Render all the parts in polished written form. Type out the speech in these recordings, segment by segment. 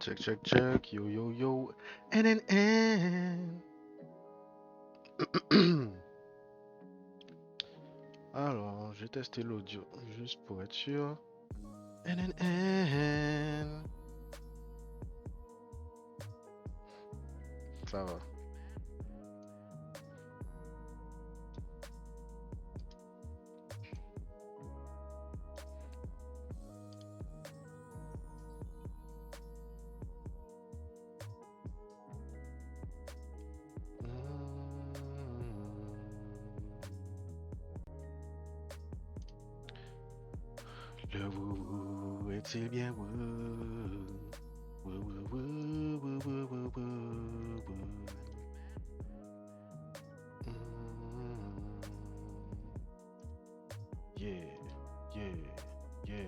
Check, check, check, yo, yo, yo, N. Alors, j'ai testé l'audio juste pour être sûr. N. Ça va. Le wou est-il bien wou? Wou, wou, wou, wou, wou, wou, wou, wou. Yeah, yeah, yeah.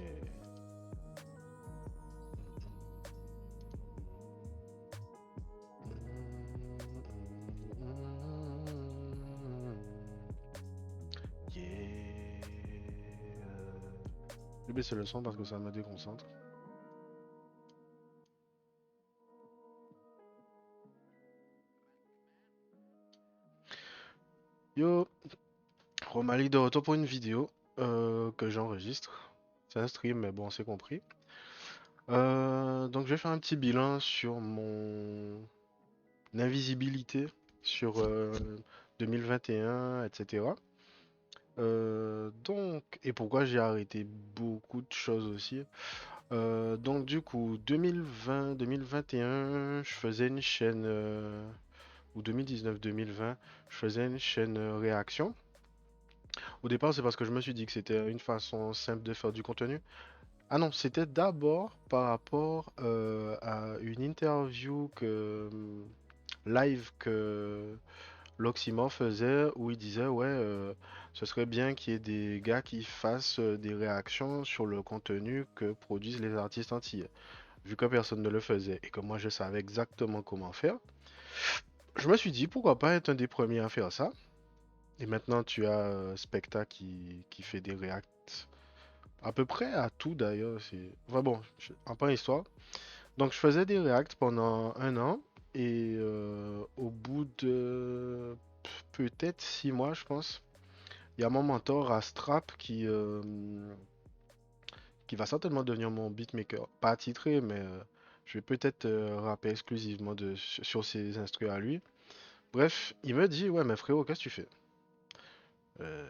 Yeah. Je vais baisser le son parce que ça me déconcentre. Yo, Romali de retour pour une vidéo que j'enregistre. C'est un stream, mais bon, c'est compris. Donc je vais faire un petit bilan sur mon invisibilité sur 2021, etc. Et pourquoi j'ai arrêté beaucoup de choses aussi. Donc du coup, 2020, 2021, je faisais une chaîne, ou 2019-2020, je faisais une chaîne réaction. Au départ, c'est parce que je me suis dit que c'était une façon simple de faire du contenu. Ah non, c'était d'abord par rapport à une interview live que Loximo faisait où il disait ouais, ce serait bien qu'il y ait des gars qui fassent des réactions sur le contenu que produisent les artistes antillais. Vu que personne ne le faisait et que moi je savais exactement comment faire, je me suis dit pourquoi pas être un des premiers à faire ça. Et maintenant tu as Specta qui fait des reacts à peu près à tout d'ailleurs. Enfin bon, en pas histoire. Donc je faisais des reacts pendant un an et au bout de peut-être 6 mois, je pense, il y a mon mentor Astrap qui va certainement devenir mon beatmaker. Pas attitré, mais je vais peut-être rapper exclusivement sur ses instrus à lui. Bref, il me dit, ouais, mais frérot, qu'est-ce que tu fais? Euh,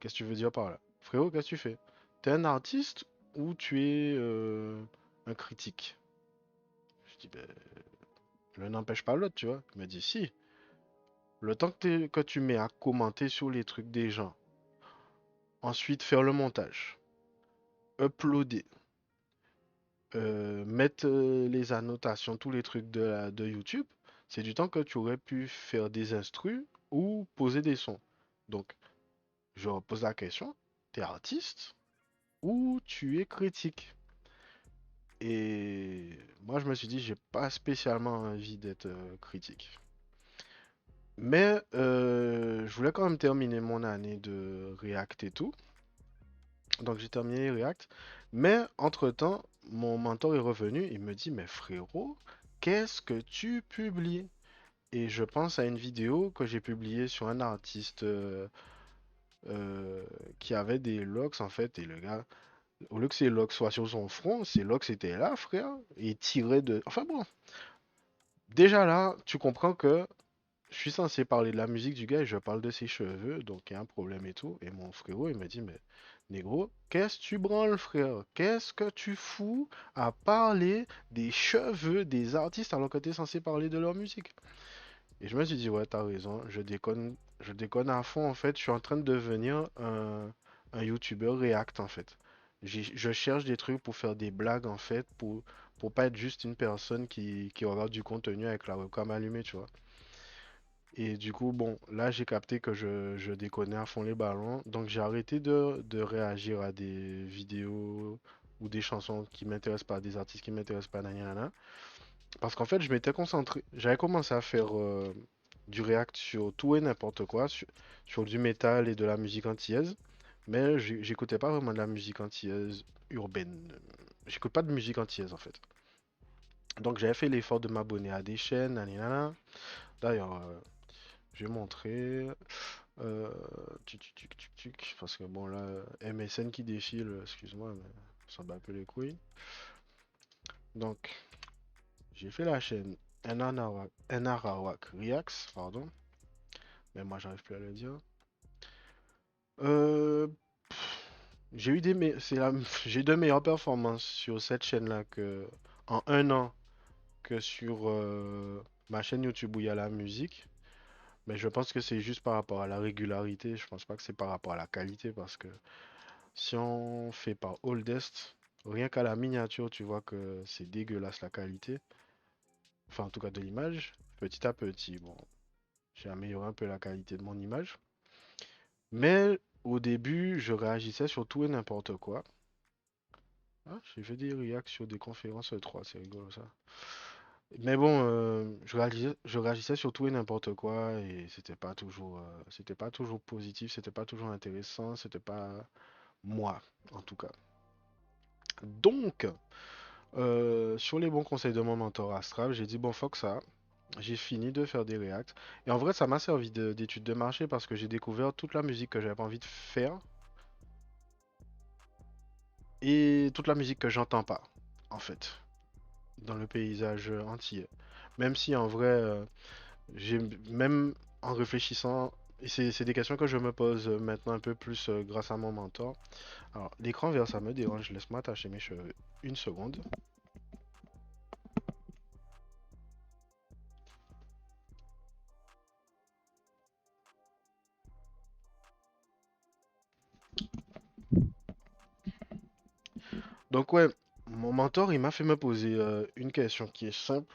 Qu'est-ce que tu veux dire par là? Frérot, qu'est-ce que tu fais? T'es un artiste ou tu es un critique? Je dis, ben, l'un n'empêche pas l'autre, tu vois. Il me dit, si, le temps que tu mets à commenter sur les trucs des gens, ensuite faire le montage, uploader, mettre les annotations, tous les trucs de YouTube, c'est du temps que tu aurais pu faire des instrus ou poser des sons. Donc, je repose la question, t'es artiste ou tu es critique? Et moi, je me suis dit, j'ai pas spécialement envie d'être critique. Mais je voulais quand même terminer mon année de React et tout. Donc j'ai terminé React. Mais entre-temps, mon mentor est revenu. Il me dit, mais frérot, qu'est-ce que tu publies? Et je pense à une vidéo que j'ai publiée sur un artiste euh, qui avait des locks en fait. Et le gars, au lieu que ses locks soient sur son front, ses locks étaient là, frère. Et il tirait de... Enfin bon, déjà là, tu comprends que je suis censé parler de la musique du gars et je parle de ses cheveux, donc il y a un problème et tout. Et mon frérot, il m'a dit, mais négro, qu'est-ce que tu branles, frère? Qu'est-ce que tu fous à parler des cheveux des artistes alors que tu es censé parler de leur musique? Et je me suis dit, ouais, t'as raison, je déconne à fond, en fait. Je suis en train de devenir un YouTuber React, en fait. Je cherche des trucs pour faire des blagues, en fait, pour pas être juste une personne qui regarde du contenu avec la webcam allumée, tu vois. Et du coup, bon, là, j'ai capté que je déconnais à fond les ballons. Donc, j'ai arrêté de réagir à des vidéos ou des chansons qui m'intéressent pas, des artistes qui m'intéressent pas, nanana. Parce qu'en fait, je m'étais concentré. J'avais commencé à faire du react sur tout et n'importe quoi, sur du métal et de la musique antillaise. Mais j'écoutais pas vraiment de la musique antillaise urbaine. J'écoute pas de musique antillaise, en fait. Donc j'avais fait l'effort de m'abonner à des chaînes, nanana. D'ailleurs, je vais montrer. Euh, parce que bon là, MSN qui défile, excuse-moi, mais ça bat un peu les couilles. Donc, j'ai fait la chaîne Narawak Reacts, pardon. Mais moi, j'arrive plus à le dire. Euh, j'ai eu j'ai eu de meilleures performances sur cette chaîne-là que en un an que sur ma chaîne YouTube où il y a la musique. Mais je pense que c'est juste par rapport à la régularité. Je pense pas que c'est par rapport à la qualité parce que si on fait par oldest, rien qu'à la miniature, tu vois que c'est dégueulasse la qualité. Enfin, en tout cas de l'image. Petit à petit, bon, j'ai amélioré un peu la qualité de mon image. Mais au début, je réagissais sur tout et n'importe quoi. Ah, j'ai fait des réactions sur des conférences 3, c'est rigolo ça. Mais bon, je réagissais sur tout et n'importe quoi et c'était pas toujours positif, c'était pas toujours intéressant, c'était pas moi en tout cas. Donc, sur les bons conseils de mon mentor Astral, j'ai dit bon fuck ça, j'ai fini de faire des reacts. Et en vrai, ça m'a servi d'étude de marché parce que j'ai découvert toute la musique que j'avais pas envie de faire et toute la musique que j'entends pas, en fait, dans le paysage entier. Même si en vrai, j'ai même en réfléchissant, et c'est des questions que je me pose maintenant un peu plus grâce à mon mentor. Alors, l'écran vert, ça me dérange, laisse-moi attacher mes cheveux une seconde. Donc ouais, mon mentor, il m'a fait me poser une question qui est simple.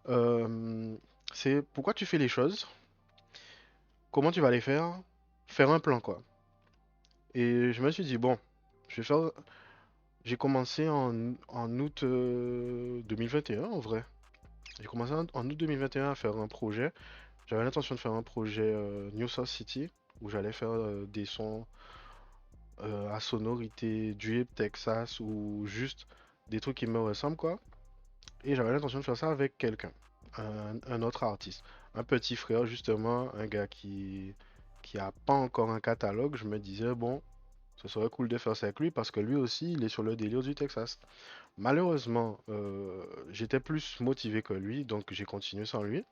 Euh, c'est pourquoi tu fais les choses? Comment tu vas les faire? Faire un plan, quoi. Et je me suis dit, bon, je vais faire. J'ai commencé en août 2021, en vrai. J'ai commencé en août 2021 à faire un projet. J'avais l'intention de faire un projet New South City, où j'allais faire des sons à sonorité Drip, Texas, ou juste des trucs qui me ressemblent, quoi. Et j'avais l'intention de faire ça avec quelqu'un, un autre artiste. Un petit frère, justement, un gars qui a pas encore un catalogue. Je me disais, bon, ce serait cool de faire ça avec lui parce que lui aussi, il est sur le délire du Texas. Malheureusement, j'étais plus motivé que lui, donc j'ai continué sans lui.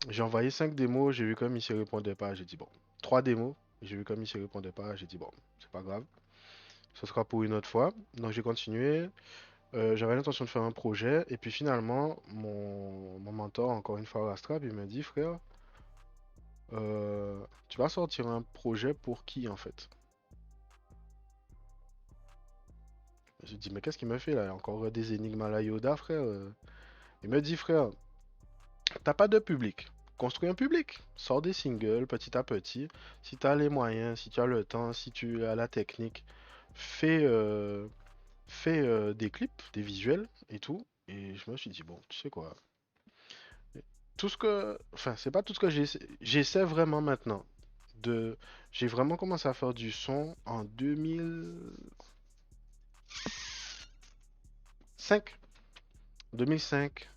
J'ai envoyé 5 démos, j'ai vu comme il ne répondait pas, j'ai dit bon. 3 démos, j'ai vu comme il ne répondait pas, j'ai dit bon, c'est pas grave, ce sera pour une autre fois. Donc j'ai continué. J'avais l'intention de faire un projet, et puis finalement, mon mentor, encore une fois, Astrap, il m'a dit, frère, tu vas sortir un projet pour qui en fait? J'ai dit, mais qu'est-ce qu'il me fait là? Encore des énigmes à la Yoda, frère. Il me dit, frère, t'as pas de public. Construis un public. Sors des singles petit à petit. Si tu as les moyens, si tu as le temps, si tu as la technique, fais, des clips, des visuels et tout. Et je me suis dit, bon, tu sais quoi? Tout ce que, enfin, c'est pas tout ce que j'essaie vraiment maintenant. De, j'ai vraiment commencé à faire du son en 2005. 2005,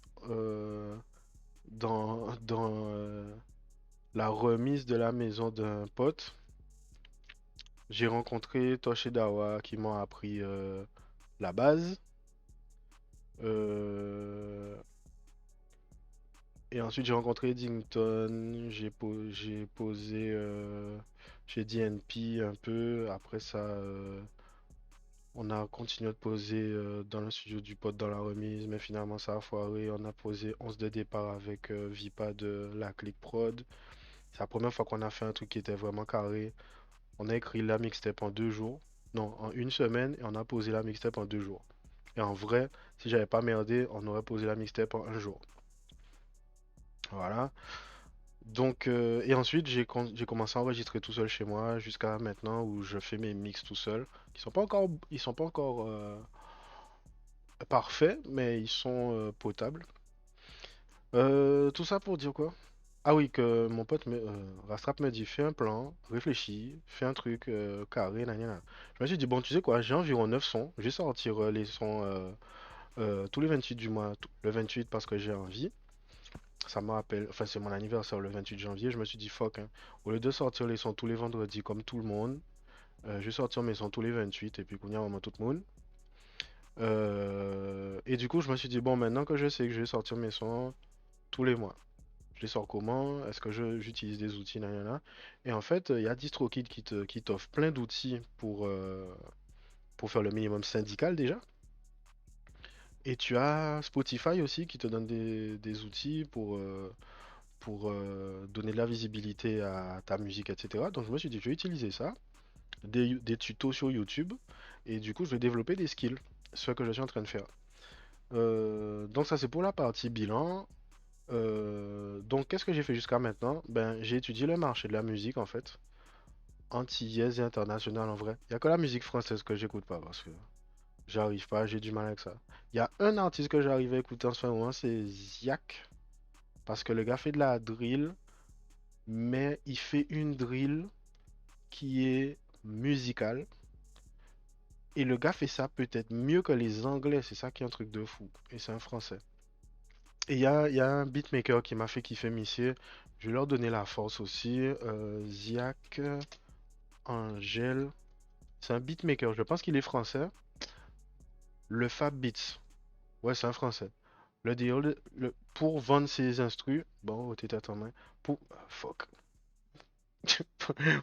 dans la remise de la maison d'un pote, j'ai rencontré Toshidawa qui m'a appris la base. Euh, et ensuite j'ai rencontré Eddington, j'ai posé chez DNP un peu. Après ça, on a continué de poser dans le studio du pote dans la remise, mais finalement ça a foiré. On a posé 11 de départ avec Vipa de la Click Prod. C'est la première fois qu'on a fait un truc qui était vraiment carré. On a écrit la mixtape en 2 jours. Non, en une semaine, et on a posé la mixtape en 2 jours. Et en vrai, si j'avais pas merdé, on aurait posé la mixtape en un jour. Voilà. Donc, et ensuite, j'ai commencé à enregistrer tout seul chez moi jusqu'à maintenant où je fais mes mix tout seul. Ils sont pas encore parfaits, mais ils sont potables. Tout ça pour dire quoi? Ah oui, que mon pote Rastrap me dit, fais un plan, réfléchis, fais un truc carré, nanana. Je me suis dit, bon, tu sais quoi, j'ai environ 9 sons, je vais sortir les sons tous les 28 du mois, le 28 parce que j'ai envie. Ça me rappelle, enfin c'est mon anniversaire le 28 janvier, je me suis dit fuck, hein. Au lieu de sortir les sons tous les vendredis comme tout le monde, je vais sortir mes sons tous les 28 et puis qu'on y a vraiment tout le monde. Et du coup, je me suis dit, bon, maintenant que je sais que je vais sortir mes sons tous les mois, je les sors comment? Est-ce que j'utilise des outils, nanana. Et en fait, il y a DistroKid qui t'offre plein d'outils pour faire le minimum syndical déjà. Et tu as Spotify aussi qui te donne des outils pour donner de la visibilité à ta musique, etc. Donc je me suis dit, je vais utiliser ça, des tutos sur YouTube, et du coup, je vais développer des skills, ce que je suis en train de faire. Donc ça, c'est pour la partie bilan. Donc qu'est-ce que j'ai fait jusqu'à maintenant? Ben, j'ai étudié le marché de la musique, en fait, antillaise et internationale en vrai. Il n'y a que la musique française que j'écoute pas, parce que j'arrive pas, j'ai du mal avec ça. Il y a un artiste que j'arrive à écouter en ce moment, c'est Ziak, parce que le gars fait de la drill, mais il fait une drill qui est musicale. Et le gars fait ça peut-être mieux que les Anglais, c'est ça qui est un truc de fou. Et c'est un Français. Et il y a un beatmaker qui m'a fait kiffer Missier. Je vais leur donner la force aussi. Ziak Angel. C'est un beatmaker, je pense qu'il est français. Le Fab Beats. Ouais, c'est un français. Le deal, pour vendre ses instrus. Bon, t'es à ton main. Pour. Fuck.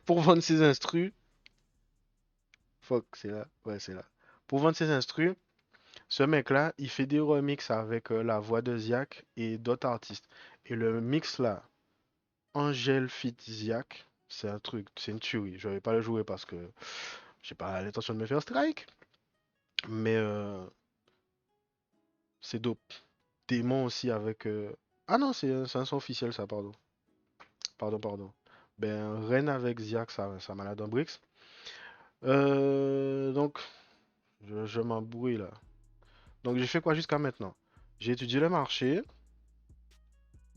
Pour vendre ses instrus. Fuck, c'est là. Ouais, c'est là. Pour vendre ses instrus. Ce mec-là, il fait des remixes avec la voix de Ziak et d'autres artistes. Et le mix là, Angel Fit Ziak, c'est un truc, c'est une tuerie. Je vais pas le jouer parce que j'ai pas l'intention de me faire strike, mais c'est dope. Démon aussi avec. Ah non, c'est un son officiel ça, pardon. Pardon, pardon. Ben, Ren avec Ziak, ça malade en bricks. Donc, je m'embrouille là. Donc, j'ai fait quoi jusqu'à maintenant? J'ai étudié le marché.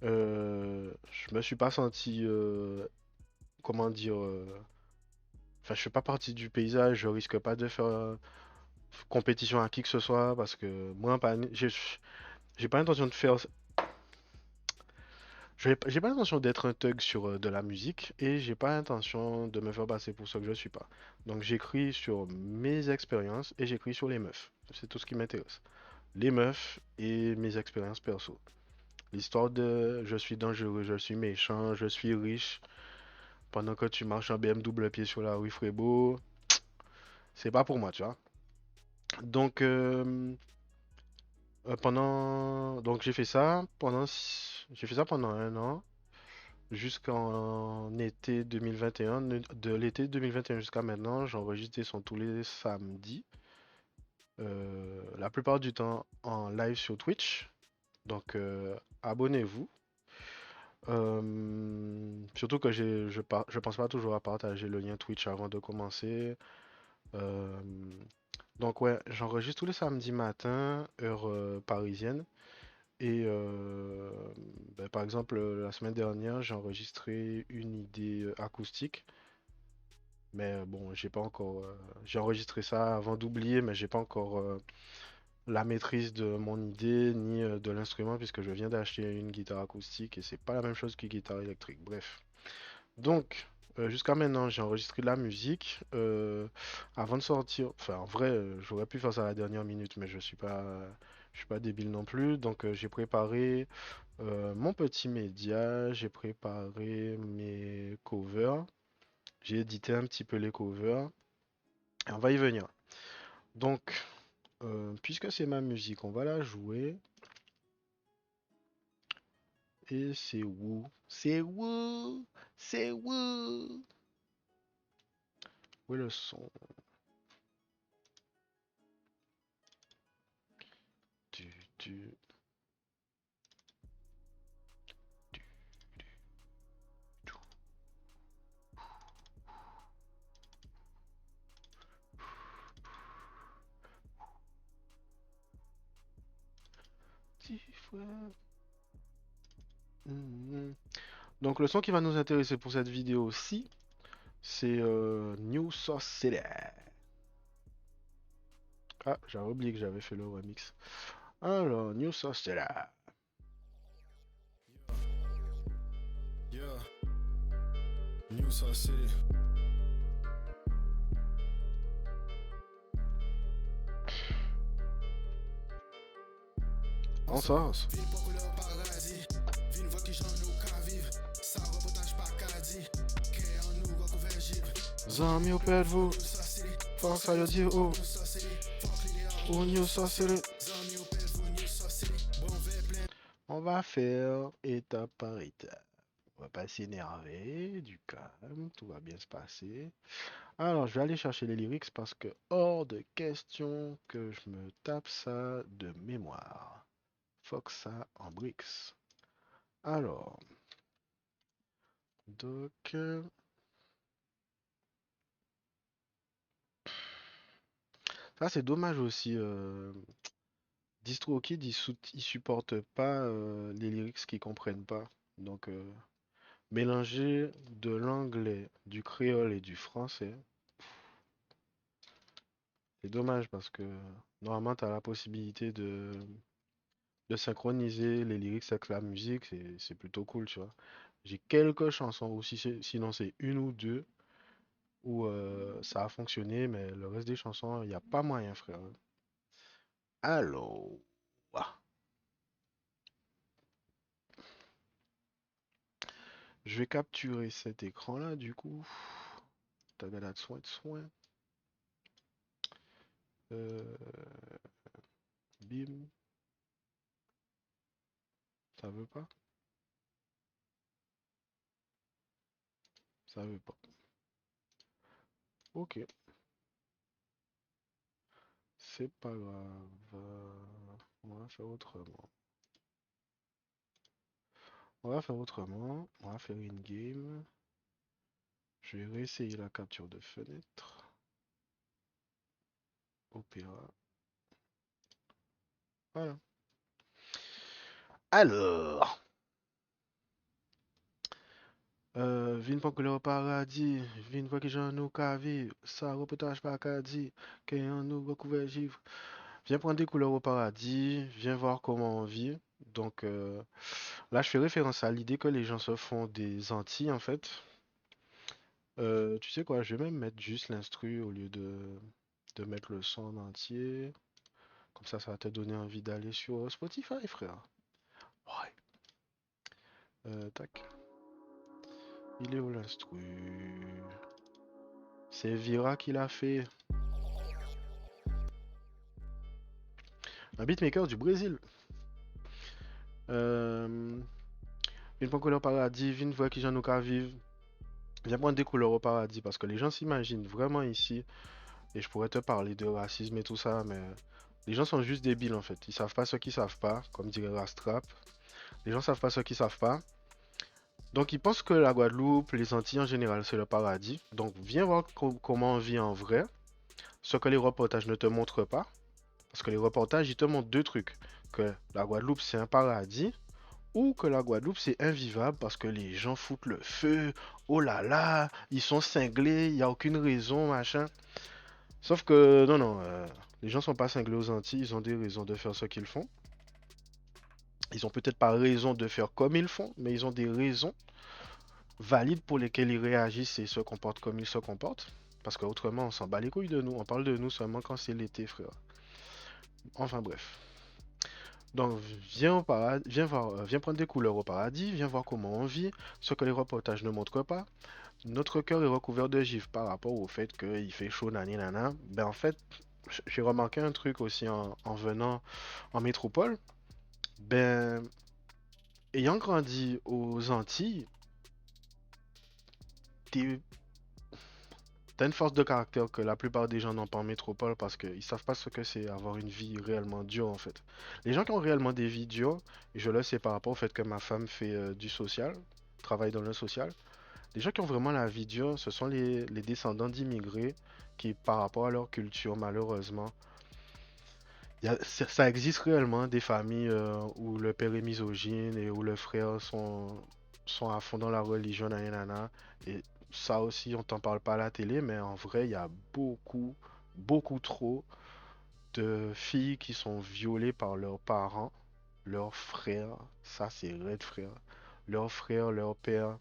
Je me suis pas senti, comment dire, enfin, je fais pas partie du paysage, je risque pas de faire compétition à qui que ce soit parce que moi, j'ai pas l'intention de faire, j'ai pas l'intention d'être un thug sur de la musique et j'ai pas l'intention de me faire passer pour ce que je suis pas. Donc, j'écris sur mes expériences et j'écris sur les meufs. C'est tout ce qui m'intéresse. Les meufs et mes expériences perso. L'histoire de je suis dangereux, je suis méchant, je suis riche. Pendant que tu marches en BMW pied sur la rue Frébeau, c'est pas pour moi, tu vois. Donc, donc j'ai fait ça pendant un an, jusqu'en été 2021. De l'été 2021 jusqu'à maintenant, j'enregistre des sons tous les samedis. La plupart du temps en live sur Twitch. Donc, abonnez-vous. Surtout que je pense pas toujours à partager le lien Twitch avant de commencer. Euh, donc ouais, j'enregistre tous les samedis matin, heure parisienne. Et ben, par exemple, la semaine dernière, j'ai enregistré une idée acoustique. Mais bon, j'ai pas encore. J'ai enregistré ça avant d'oublier, mais j'ai pas encore la maîtrise de mon idée ni de l'instrument, puisque je viens d'acheter une guitare acoustique et c'est pas la même chose qu'une guitare électrique. Bref. Donc, jusqu'à maintenant, j'ai enregistré de la musique. Avant de sortir, enfin, en vrai, j'aurais pu faire ça à la dernière minute, mais je suis pas débile non plus. Donc, j'ai préparé mon petit média, j'ai préparé mes covers, j'ai édité un petit peu les covers, et on va y venir. Donc, puisque c'est ma musique, on va la jouer. Et c'est où? C'est où? C'est où? Où est le son? Du, du, du, du. Petit frère. Mhm. Donc le son qui va nous intéresser pour cette vidéo-ci, c'est New Source City. Ah, j'avais oublié que j'avais fait le remix. Alors, New Sauce, c'est là. Yeah, New Sauce City. En sauce. Vin pou koule ou paradis. Vin vwa ki jan nou ka viv. Sa reportaj pa ka di. Ke an nou gwa kouver jiv. Zami ou pèd vous. New Sauce City. Fox ça yo dit oh. New Sauce City. Fuck l'idéal. Ou New Sauce c'est le- Zami ou pèd vous. New Sauce City. Bon ve plein. On va faire étape par étape. On va pas s'énerver, du calme, tout va bien se passer. Alors, je vais aller chercher les lyrics parce que hors de question que je me tape ça de mémoire. Fox ça en bricks. Alors, donc, ça c'est dommage aussi. DistroKid, ils supportent pas les lyrics qu'ils comprennent pas. Donc, mélanger de l'anglais, du créole et du français, c'est dommage parce que normalement, tu as la possibilité de synchroniser les lyrics avec la musique, c'est plutôt cool, tu vois. J'ai quelques chansons, ou sinon c'est une ou deux, où ça a fonctionné, mais le reste des chansons, il n'y a pas moyen, frère. Alors, ah, je vais capturer cet écran-là, du coup. Tagada de soin de soin. Euh, bim, ça veut pas? Ça veut pas. Ok, c'est pas grave. On va faire autrement. On va faire autrement. On va faire une game. Je vais réessayer la capture de fenêtre. Opéra. Voilà. Alors, vin pas couler au paradis, vin voir que j'en nous ka vivre, ça reportage pas qu'à dire, qu'on nous recouvert givre. Viens prendre des couleurs au paradis, viens voir comment on vit. Donc là, je fais référence à l'idée que les gens se font des Antilles en fait. Tu sais quoi, je vais même mettre juste l'instru au lieu de mettre le son en entier. Comme ça va te donner envie d'aller sur Spotify, frère. Ouais. Tac. Il est où l'instru? C'est Vira qui l'a fait. Un beatmaker du Brésil. Euh, une bonne couleur paradis, viens voir qui j'en nous qu'à vivre. Viens prendre des couleurs au paradis parce que les gens s'imaginent vraiment ici. Et je pourrais te parler de racisme et tout ça, mais les gens sont juste débiles en fait. Ils savent pas ce qu'ils savent pas, comme dirait Rastrap. Les gens savent pas ce qu'ils savent pas. Donc ils pensent que la Guadeloupe, les Antilles en général, c'est le paradis. Donc viens voir comment on vit en vrai. Ce que les reportages ne te montrent pas. Parce que les reportages, ils te montrent deux trucs. Que la Guadeloupe, c'est un paradis. Ou que la Guadeloupe, c'est invivable parce que les gens foutent le feu. Oh là là, ils sont cinglés, il n'y a aucune raison, machin. Sauf que, non, non, les gens sont pas cinglés aux Antilles, ils ont des raisons de faire ce qu'ils font. Ils ont peut-être pas raison de faire comme ils font, mais ils ont des raisons valides pour lesquelles ils réagissent et se comportent comme ils se comportent. Parce qu'autrement, on s'en bat les couilles de nous. On parle de nous seulement quand c'est l'été, frère. Enfin bref. Donc, viens au paradis, viens voir, viens prendre des couleurs au paradis, viens voir comment on vit, ce que les reportages ne montrent pas. Notre cœur est recouvert de givre par rapport au fait qu'il fait chaud, nani nana. Ben en fait, j'ai remarqué un truc aussi en venant en métropole. Ben, ayant grandi aux Antilles, t'es T'as une force de caractère que la plupart des gens n'ont pas en métropole parce qu'ils savent pas ce que c'est avoir une vie réellement dure en fait. Les gens qui ont réellement des vies dures, et je le sais par rapport au fait que ma femme fait du social, travaille dans le social, les gens qui ont vraiment la vie dure, ce sont les descendants d'immigrés qui, par rapport à leur culture, malheureusement, ça existe réellement des familles où le père est misogyne et où le frère sont à fond dans la religion, nanana. Et ça aussi, on t'en parle pas à la télé, mais en vrai, il y a beaucoup, beaucoup trop de filles qui sont violées par leurs parents, leurs frères, ça c'est red frère, leurs frères, leurs pères,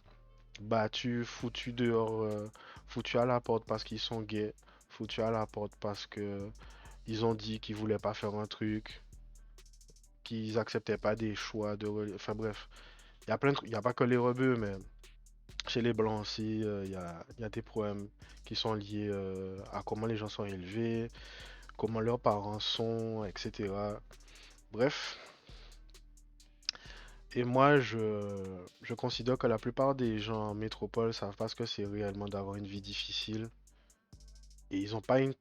battus, foutus dehors, foutus à la porte parce qu'ils sont gays, foutus à la porte parce que ils ont dit qu'ils voulaient pas faire un truc, qu'ils acceptaient pas des choix enfin bref, il y a plein de trucs, il y a pas que les rebeux, mais chez les blancs aussi, il y a des problèmes qui sont liés à comment les gens sont élevés, comment leurs parents sont, etc. Bref, et moi je considère que la plupart des gens en métropole savent pas ce que c'est réellement d'avoir une vie difficile. Et ils ont pas une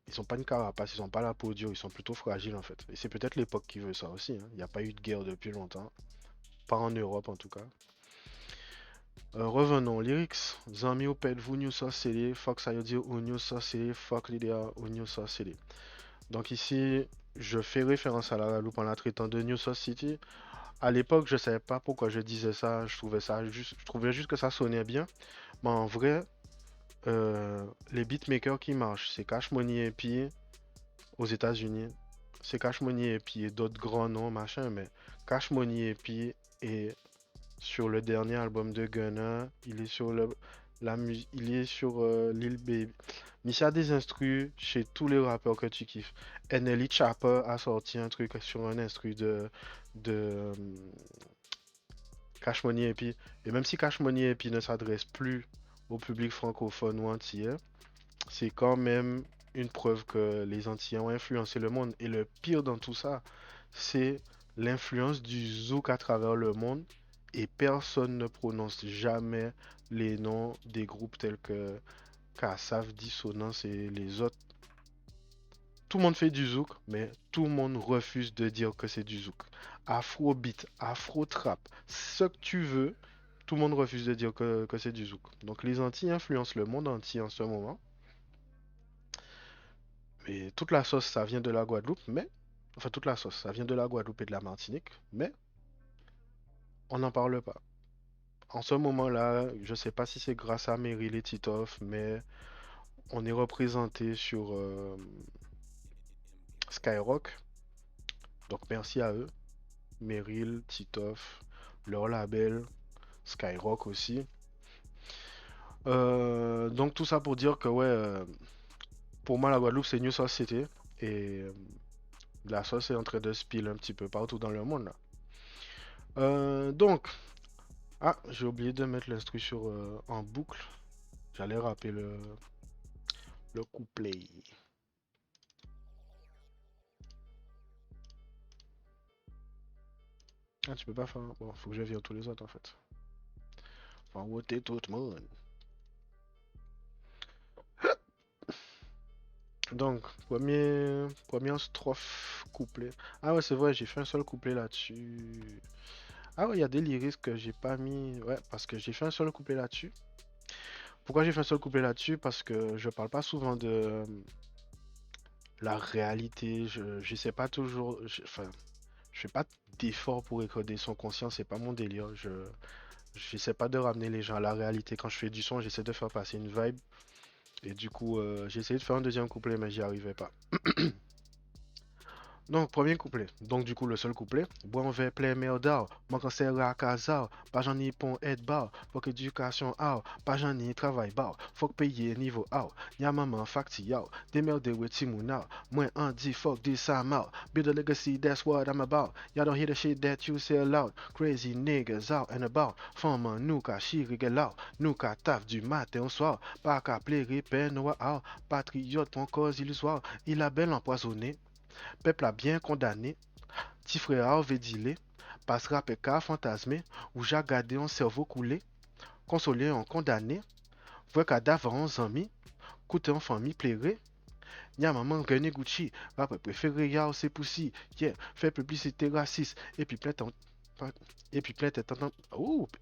carapace, ils ont pas la peau dure, ils sont plutôt fragiles en fait. Et c'est peut-être l'époque qui veut ça aussi, hein. Il n'y a pas eu de guerre depuis longtemps. Pas en Europe en tout cas. Revenons, lyrics. Zami ou pet vous new sauce fuck ça veut dire ou new sauce fuck l'idea ou new sauce. Donc ici, je fais référence à la Guadeloupe en la traitant de New Sauce City. À l'époque, je savais pas pourquoi je disais ça, je trouvais juste que ça sonnait bien. Mais en vrai, les beatmakers qui marchent, c'est Cash Money et puis aux États-Unis. C'est Cash Money et puis d'autres grands noms, machin, mais Cash Money et puis est sur le dernier album de Gunna, il est sur il est sur Lil Baby. Mais il y a des instrus chez tous les rappeurs que tu kiffes. NLE Chopper a sorti un truc sur un instru de Cash Money et puis, et même si Cash Money et puis ne s'adresse plus au public francophone ou antillais, c'est quand même une preuve que les Antillais ont influencé le monde. Et le pire dans tout ça, c'est l'influence du zouk à travers le monde. Et personne ne prononce jamais les noms des groupes tels que Kassav, Dissonance et les autres. Tout le monde fait du zouk, mais tout le monde refuse de dire que c'est du zouk. Afrobeat, afro-trap, ce que tu veux, tout le monde refuse de dire que c'est du zouk. Donc les Antilles influencent le monde entier en ce moment. Mais toute la sauce, ça vient de la Guadeloupe, mais... Enfin, toute la sauce, ça vient de la Guadeloupe et de la Martinique, mais on n'en parle pas. En ce moment-là, je sais pas si c'est grâce à Meryl et Titoff, mais on est représenté sur Skyrock. Donc merci à eux. Meryl, Titoff, leur label, Skyrock aussi. Donc tout ça pour dire que ouais, pour moi la Guadeloupe c'est New Sauce City. Et la sauce est en train de spiller un petit peu partout dans le monde là. Donc, ah, j'ai oublié de mettre l'instru sur en boucle. J'allais rapper le couplet. Ah, tu peux pas faire. Bon, faut que je vire tous les autres en fait. Faut voter tout le monde. Donc, première strophe couplet. Ah ouais, c'est vrai, j'ai fait un seul couplet là-dessus. Ah ouais, il y a des lyrics que j'ai pas mis. Ouais, parce que j'ai fait un seul couplet là-dessus. Pourquoi j'ai fait un seul couplet là-dessus? Parce que je parle pas souvent de la réalité. Je sais pas toujours. Enfin, je fais pas d'effort pour écouter des sons conscients, c'est pas mon délire. J'essaie pas de ramener les gens à la réalité. Quand je fais du son, j'essaie de faire passer une vibe. Et du coup, j'ai essayé de faire un deuxième couplet, mais j'y arrivais pas. Donc, premier couplet. Donc, du coup, le seul couplet. Bois un verre plein merdao. Mon cancer à casa. Pas j'en ai pour aide bao. Faut que éducation ao. Pas j'en ai travail bao. Faut que payer niveau ao. Y'a maman facti yao. Démerde with Timuna. Moins un dit fuck this I'm out. Build a legacy, that's what I'm about. Y'all don't hear the shit that you say loud. Crazy niggas out and about. Femme nous ka chiri out. Nous ka taf du matin au soir. Pas qu'à plairer peine ou out. Patriote pour cause illusoire. Il a belle empoisonné. Peuple a bien condamné, petit frère a vedilé, passera péka fantasmé, ou j'ai gardé un cerveau coulé, consolé en condamné, vrai cadavre en zami, coûté en famille plairé, Y'a maman René Gucci, rappeur préféré, y'a c'est poussi, yeah, fait publicité raciste, et puis plein de et puis plainte étant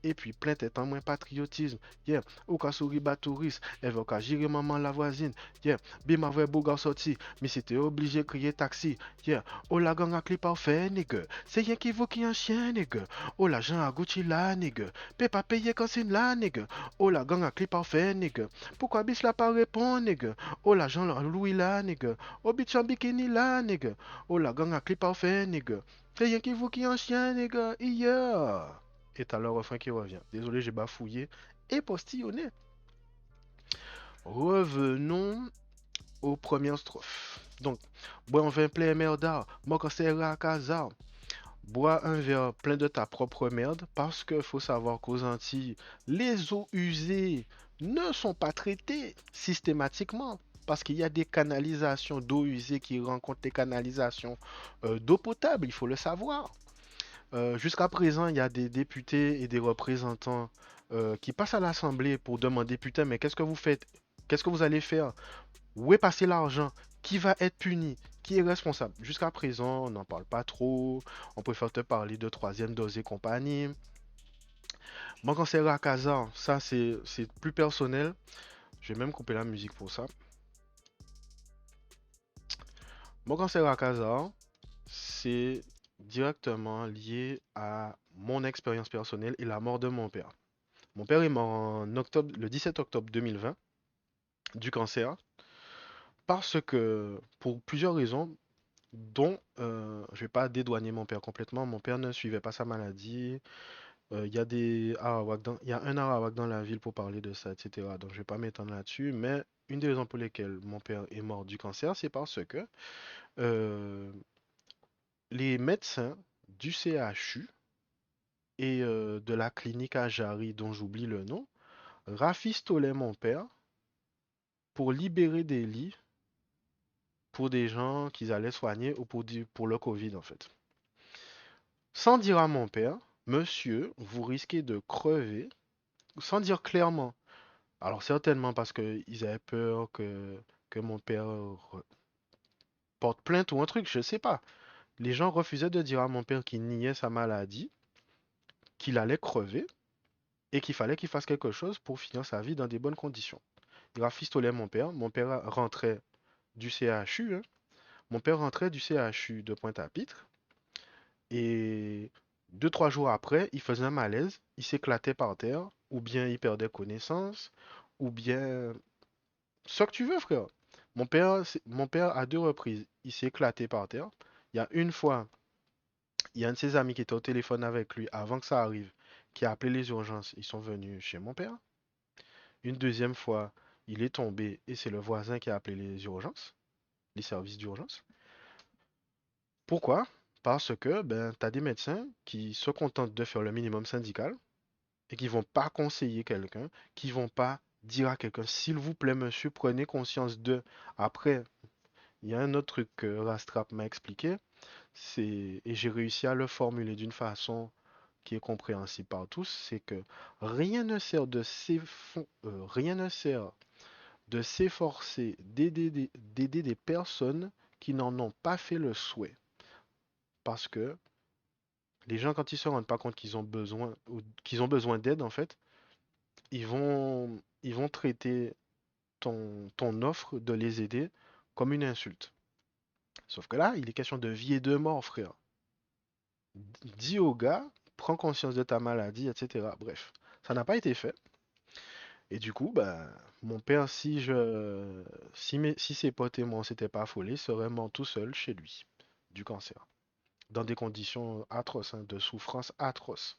et puis plainte étant moins patriotisme. Yeah, ou ka souri ba touriste, elle va ka gérer maman la voisine. Yeah, bim avait beau gars sorti, mais c'était obligé crier taxi. Yeah, oh la gang a clip parfait, nigga. C'est rien qui vaut qui un chien, nigga. Oh la gens a Gucci là, nigga. Paie pas payer quand c'est là, nigga. Oh la gang a clip parfait, nigga. Pourquoi bis la pas répond, nigga? Oh la gens Louis là, nigga. Oh bitch en bikini là, nigga. Oh la gang a clip parfait, nigga. C'est rien qui vaut qui un chien, nigga. Yeah. Et t'as le refrain qui revient. Désolé, j'ai bafouillé et postillonné. Revenons aux premières strophes. Donc, bois un vin plein merda, moi quand c'est à casa. Bois un verre plein de ta propre merde, parce que faut savoir qu'aux Antilles, les eaux usées ne sont pas traitées systématiquement. Parce qu'il y a des canalisations d'eau usée qui rencontrent des canalisations d'eau potable, il faut le savoir. Jusqu'à présent, il y a des députés et des représentants qui passent à l'Assemblée pour demander, putain, mais qu'est-ce que vous faites? Qu'est-ce que vous allez faire? Où est passé l'argent? Qui va être puni? Qui est responsable? Jusqu'à présent, on n'en parle pas trop. On préfère te parler de troisième dose et compagnie. Moi, quand c'est Rakaza, ça c'est plus personnel. Je vais même couper la musique pour ça. Moi, quand c'est Rakaza, c'est directement lié à mon expérience personnelle et la mort de mon père. Mon père est mort en octobre, le 17 octobre 2020 du cancer parce que, pour plusieurs raisons, dont je vais pas dédouaner mon père complètement. Mon père ne suivait pas sa maladie. Il y a des Arawaks il y a un Arawak dans la ville pour parler de ça, etc. Donc je vais pas m'étendre là-dessus. Mais une des raisons pour lesquelles mon père est mort du cancer, c'est parce que euh, les médecins du CHU et de la clinique à Jarry, dont j'oublie le nom, rafistolaient mon père pour libérer des lits pour des gens qu'ils allaient soigner ou pour le Covid en fait. Sans dire à mon père, monsieur, vous risquez de crever, sans dire clairement. Alors certainement parce qu'ils avaient peur que mon père porte plainte ou un truc, je sais pas. Les gens refusaient de dire à mon père qu'il niait sa maladie, qu'il allait crever et qu'il fallait qu'il fasse quelque chose pour finir sa vie dans des bonnes conditions. Il rafistolait mon père rentrait du CHU, hein. Mon père rentrait du CHU de Pointe-à-Pitre et 2, 3 jours après, il faisait un malaise, il s'éclatait par terre, ou bien il perdait connaissance, ou bien ce que tu veux, frère. Mon père à 2 reprises, il s'est éclaté par terre. Il y a une fois, il y a un de ses amis qui était au téléphone avec lui avant que ça arrive, qui a appelé les urgences. Ils sont venus chez mon père. Une deuxième fois, il est tombé et c'est le voisin qui a appelé les urgences, les services d'urgence. Pourquoi? Parce que ben, tu as des médecins qui se contentent de faire le minimum syndical et qui vont pas conseiller quelqu'un, qui vont pas dire à quelqu'un, s'il vous plaît, monsieur, prenez conscience de. Après, il y a un autre truc que Rastrap m'a expliqué, et j'ai réussi à le formuler d'une façon qui est compréhensible par tous, c'est que rien ne sert rien ne sert de s'efforcer d'aider des personnes qui n'en ont pas fait le souhait. Parce que les gens, quand ils se rendent pas compte qu'ils ont besoin, ou qu'ils ont besoin d'aide, en fait, ils vont traiter ton offre de les aider comme une insulte. Sauf que là, il est question de vie et de mort, frère. Dis au gars, prends conscience de ta maladie, etc. Bref, ça n'a pas été fait. Et du coup, bah, mon père, si ses potes et moi on s'était pas affolés, serait mort tout seul chez lui, du cancer. Dans des conditions atroces, hein, de souffrance atroce.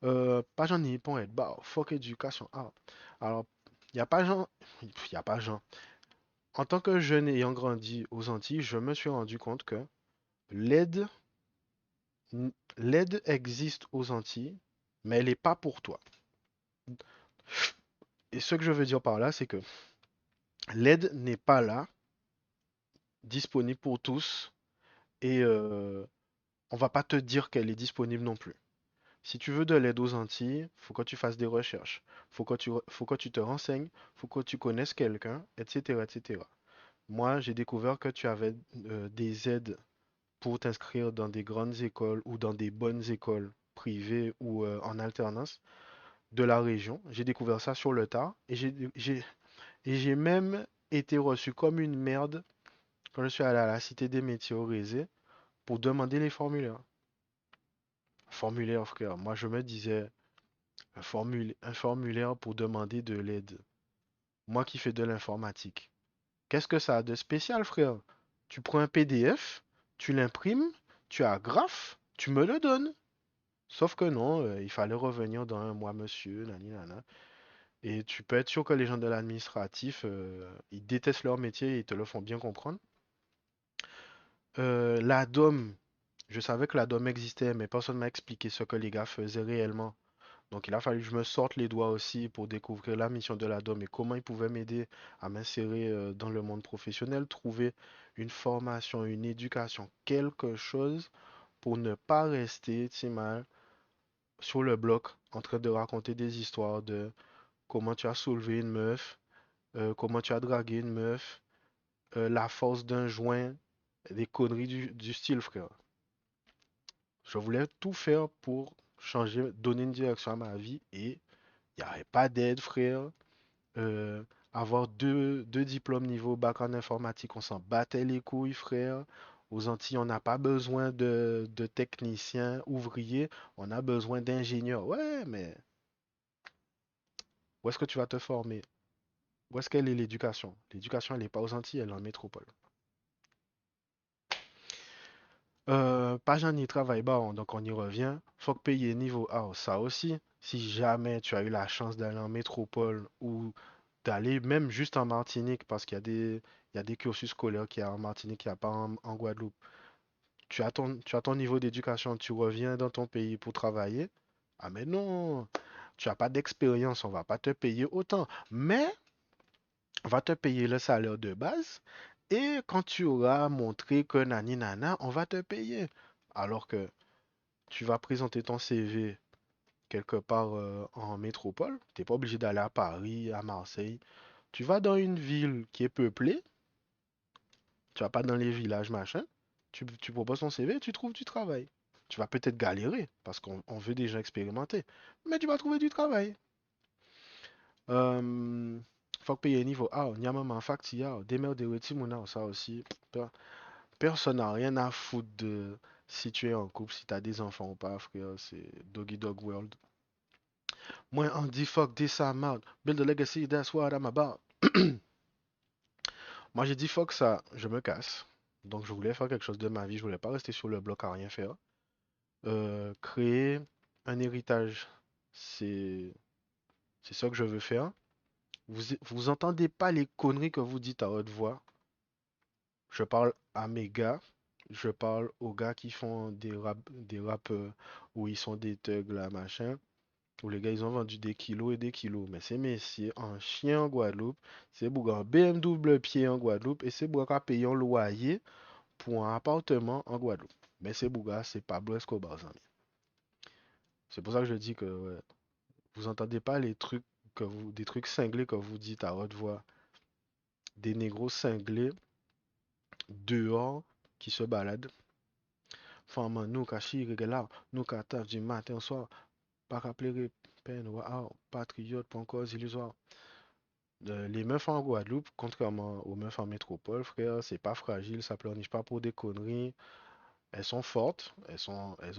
Pas Jean ni pour être bah, fuck éducation. Ah. Alors, il n'y a pas Jean. Il y a pas Jean. En tant que jeune ayant grandi aux Antilles, je me suis rendu compte que l'aide, l'aide existe aux Antilles, mais elle n'est pas pour toi. Et ce que je veux dire par là, c'est que l'aide n'est pas là, disponible pour tous, et on va pas te dire qu'elle est disponible non plus. Si tu veux de l'aide aux Antilles, faut que tu fasses des recherches, faut que tu te renseignes, faut que tu connaisses quelqu'un, etc., etc. Moi, j'ai découvert que tu avais des aides pour t'inscrire dans des grandes écoles ou dans des bonnes écoles privées ou en alternance de la région. J'ai découvert ça sur le tard et j'ai même été reçu comme une merde quand je suis allé à la Cité des métiers au Rézé pour demander les formulaires. Formulaire, frère. Moi, je me disais un formulaire pour demander de l'aide. Moi qui fais de l'informatique. Qu'est-ce que ça a de spécial, frère? Tu prends un PDF, tu l'imprimes, tu agrafes, tu me le donnes. Sauf que non, il fallait revenir dans un mois, monsieur, nani, nana. Et tu peux être sûr que les gens de l'administratif, ils détestent leur métier et ils te le font bien comprendre. La DOM, je savais que la DOM existait, mais personne m'a expliqué ce que les gars faisaient réellement. Donc il a fallu que je me sorte les doigts aussi pour découvrir la mission de la DOM et comment ils pouvaient m'aider à m'insérer dans le monde professionnel, trouver une formation, une éducation, quelque chose pour ne pas rester si mal sur le bloc en train de raconter des histoires de comment tu as soulevé une meuf, comment tu as dragué une meuf, la force d'un joint, des conneries du style, frère. Je voulais tout faire pour changer, donner une direction à ma vie et il n'y avait pas d'aide, frère. Euh, avoir deux diplômes niveau bac en informatique, on s'en battait les couilles, frère. Aux Antilles, on n'a pas besoin de techniciens, ouvriers, on a besoin d'ingénieurs. Ouais, mais où est-ce que tu vas te former? Où est-ce qu'elle est l'éducation? L'éducation, elle n'est pas aux Antilles, elle est en métropole. Pas j'en y travaille, bah, donc on y revient. Faut que payer niveau A, ça aussi. Si jamais tu as eu la chance d'aller en métropole ou d'aller même juste en Martinique, parce il y a des cursus scolaires qu'il y a en Martinique, qu'il n'y a pas en Guadeloupe. Tu as ton niveau d'éducation, tu reviens dans ton pays pour travailler. Ah mais non, tu n'as pas d'expérience, on va pas te payer autant. Mais on va te payer le salaire de base et quand tu auras montré que nani nana, on va te payer. Alors que tu vas présenter ton CV quelque part en métropole, tu n'es pas obligé d'aller à Paris, à Marseille. Tu vas dans une ville qui est peuplée, tu vas pas dans les villages, machin, tu proposes ton CV, tu trouves du travail. Tu vas peut-être galérer parce qu'on veut des gens expérimentés, mais tu vas trouver du travail. Euh, Faut que payer niveau A, Nyamama Factia, démerdez Timona, ça aussi. Per- Personne n'a rien à foutre de si tu es en couple, si tu as des enfants ou pas, frère, c'est Doggy Dog World. Moi, on dit fuck this, I'm out. Build a legacy, that's what I'm about. Moi, j'ai dit fuck ça, je me casse. Donc, je voulais faire quelque chose de ma vie, je voulais pas rester sur le bloc à rien faire. Créer un héritage, c'est c'est ça que je veux faire. Vous entendez pas les conneries que vous dites à haute voix. Je parle à mes gars, je parle aux gars qui font des rap où ils sont des thugs là, machin. Où les gars ils ont vendu des kilos et des kilos. Mais c'est messieurs en chien en Guadeloupe, c'est pour un BMW pied en Guadeloupe et c'est pour un payer un loyer pour un appartement en Guadeloupe. Mais c'est Bouga, c'est Pablo Escobar, zami. C'est pour ça que je dis que ouais, vous entendez pas les trucs des trucs cinglés que vous dites à haute voix. Des négros cinglés dehors qui se baladent. Femme, nous, cachi, là, nous, taf du matin au soir, pas rappeler peine, waouh, patriote, pour cause illusoire. Les meufs en Guadeloupe, contrairement aux meufs en métropole, frère, c'est pas fragile, ça pleurniche pas pour des conneries. Elles sont fortes, elles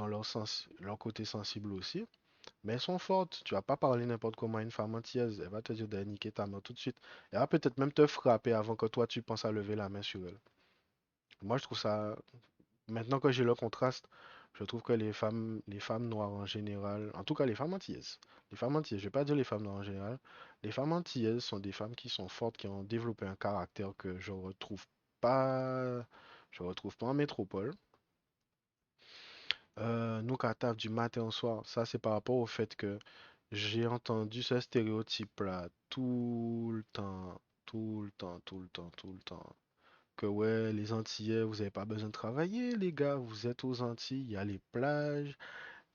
ont leur côté sensible aussi. Mais elles sont fortes. Tu vas pas parler n'importe comment à une femme antillaise. Elle va te dire de niquer ta mère tout de suite. Elle va peut-être même te frapper avant que toi tu penses à lever la main sur elle. Moi, je trouve ça. Maintenant que j'ai le contraste, je trouve que les femmes noires en général, en tout cas les femmes antillaises, je vais pas dire les femmes noires en général, les femmes antillaises sont des femmes qui sont fortes, qui ont développé un caractère que je retrouve pas en métropole. Nous, quand taf du matin au soir, ça c'est par rapport au fait que j'ai entendu ce stéréotype-là tout le temps, tout le temps, tout le temps, tout le temps. Que ouais, les Antillais, vous avez pas besoin de travailler, les gars, vous êtes aux Antilles, il y a les plages,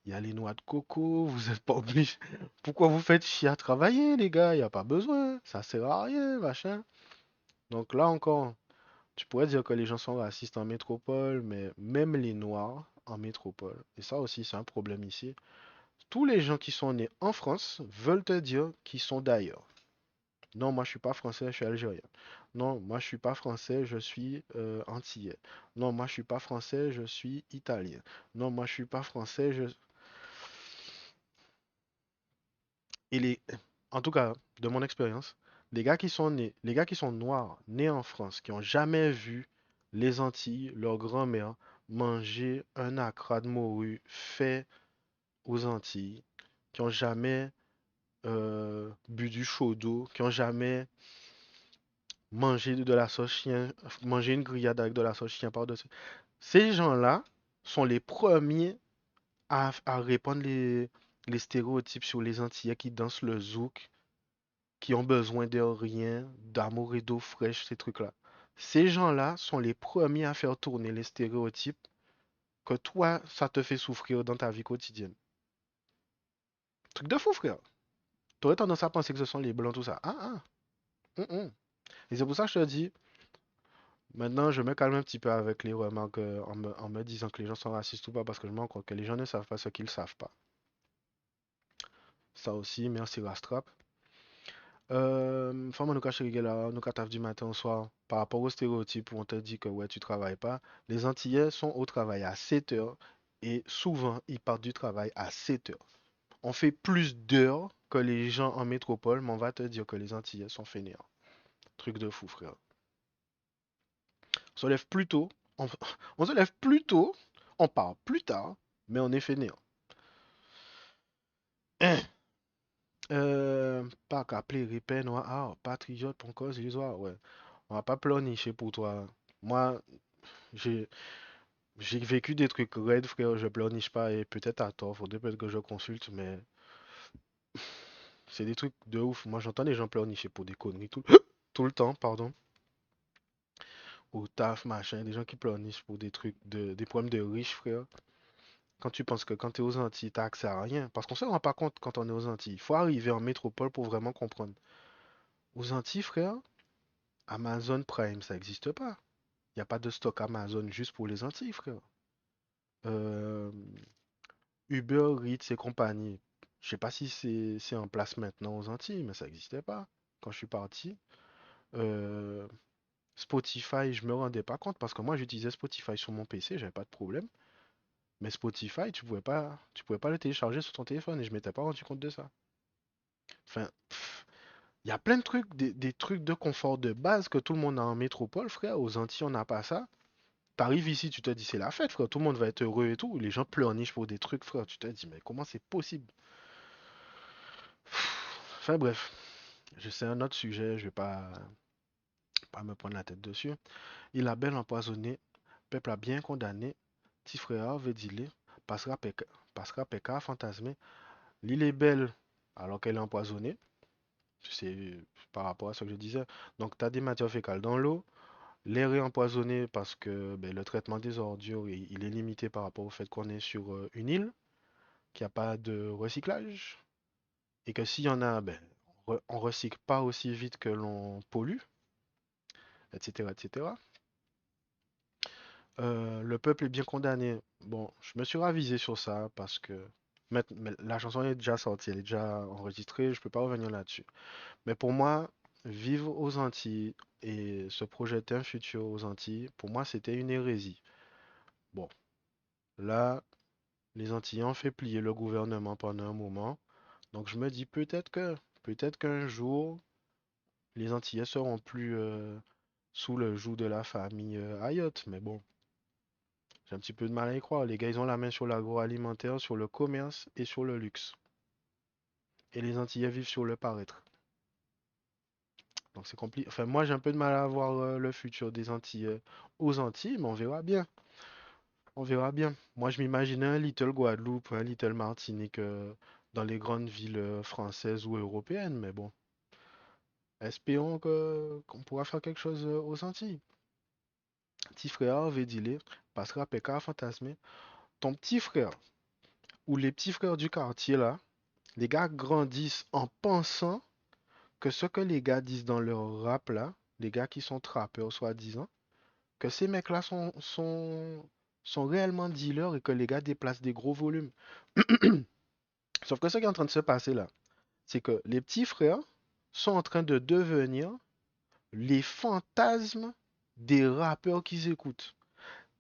il y a les noix de coco, vous êtes pas obligés. Pourquoi vous faites chier à travailler, les gars? Il n'y a pas besoin, ça sert à rien, machin. Donc là encore. Tu pourrais dire que les gens sont racistes en métropole, mais même les Noirs en métropole, et ça aussi c'est un problème ici, tous les gens qui sont nés en France veulent te dire qu'ils sont d'ailleurs. Non, moi je suis pas français, je suis algérien. Non, moi je suis pas français, je suis antillais. Non, moi je suis pas français, je suis italien. Non, moi je suis pas français, je... Et les... En tout cas, de mon expérience, les gars qui sont noirs, nés en France, qui ont jamais vu les Antilles, leur grand-mère, manger un accra de morue fait aux Antilles, qui ont jamais bu du chaud d'eau, qui ont jamais mangé de la sauce chien, mangé une grillade avec de la sauce chien par-dessus. Ces gens-là sont les premiers à répandre les stéréotypes sur les Antillais qui dansent le zouk, qui ont besoin de rien, d'amour et d'eau fraîche, ces trucs-là. Ces gens-là sont les premiers à faire tourner les stéréotypes que toi, ça te fait souffrir dans ta vie quotidienne. Truc de fou, frère. T'aurais tendance à penser que ce sont les blancs, tout ça. Ah, ah. Et c'est pour ça que je te dis, maintenant, je me calme un petit peu avec les remarques en me disant que les gens sont racistes ou pas, parce que je me rends compte que les gens ne savent pas ce qu'ils savent pas. Ça aussi, merci Rastrap. Faut nous cacher là, nous taf du matin au soir, par rapport aux stéréotypes où on te dit que ouais, tu travailles pas. Les Antillais sont au travail à 7 heures et souvent ils partent du travail à 7 heures. On fait plus d'heures que les gens en métropole, mais on va te dire que les Antillais sont fainéants. Truc de fou, frère. On se lève plus tôt, on, on se lève plus tôt, on part plus tard, mais on est fainéant. Pas qu'appeler Ripé, noir, ah, patriote, pour cause, ouais. On va pas pleurnicher pour toi. Moi, j'ai j'ai vécu des trucs raides, frère, je pleurniche pas et peut-être à tort, faudrait peut-être que je consulte, mais c'est des trucs de ouf. Moi, j'entends des gens pleurnicher pour des conneries tout le temps, pardon. Au taf, machin, des gens qui pleurnichent pour des trucs des problèmes de riches, frère. Quand tu penses que quand t'es aux Antilles, t'as accès à rien. Parce qu'on se rend pas compte quand on est aux Antilles. Il faut arriver en métropole pour vraiment comprendre. Aux Antilles, frère, Amazon Prime, ça n'existe pas. Il n'y a pas de stock Amazon juste pour les Antilles, frère. Euh, Uber Eats et compagnie. Je sais pas si c'est en place maintenant aux Antilles, mais ça n'existait pas quand je suis parti. Euh, Spotify, je me rendais pas compte parce que moi j'utilisais Spotify sur mon PC, j'avais pas de problème. Mais Spotify, tu pouvais pas le télécharger sur ton téléphone et je m'étais pas rendu compte de ça. Enfin, il y a plein de trucs, des trucs de confort de base que tout le monde a en métropole, frère. Aux Antilles, on n'a pas ça. T'arrives ici, tu te dis c'est la fête, frère. Tout le monde va être heureux et tout. Les gens pleurnichent pour des trucs, frère. Tu te dis mais comment c'est possible? Enfin bref, c'est un autre sujet. Je vais pas me prendre la tête dessus. Il a bel empoisonné, peuple a bien condamné. Petit frère veut dire passera péka fantasmé. L'île est belle alors qu'elle est empoisonnée. C'est par rapport à ce que je disais. Donc, tu as des matières fécales dans l'eau. L'air est empoisonné parce que ben, le traitement des ordures, il est limité par rapport au fait qu'on est sur une île, qu'il n'y a pas de recyclage. Et que s'il y en a, ben, on recycle pas aussi vite que l'on pollue, etc., etc. Le peuple est bien condamné. Bon, je me suis ravisé sur ça parce que mais la chanson est déjà sortie, elle est déjà enregistrée, je peux pas revenir là-dessus. Mais pour moi, vivre aux Antilles et se projeter un futur aux Antilles, pour moi, c'était une hérésie. Bon, là, les Antillais ont fait plier le gouvernement pendant un moment. Donc je me dis peut-être qu'un jour, les Antillais seront plus sous le joug de la famille Ayotte. Mais bon, j'ai un petit peu de mal à y croire. Les gars, ils ont la main sur l'agroalimentaire, sur le commerce et sur le luxe. Et les Antillais vivent sur le paraître. Donc c'est compliqué. Enfin, moi, j'ai un peu de mal à voir le futur des Antilles aux Antilles, mais on verra bien. On verra bien. Moi, je m'imaginais un Little Guadeloupe, un Little Martinique dans les grandes villes françaises ou européennes, mais bon, espérons qu'on pourra faire quelque chose aux Antilles. Petit frère, Védilé, passera PK fantasmé. Ton petit frère ou les petits frères du quartier là, les gars grandissent en pensant que ce que les gars disent dans leur rap là, les gars qui sont trappeurs soi-disant, que ces mecs-là sont réellement dealers et que les gars déplacent des gros volumes. Sauf que ce qui est en train de se passer là, c'est que les petits frères sont en train de devenir les fantasmes des rappeurs qu'ils écoutent.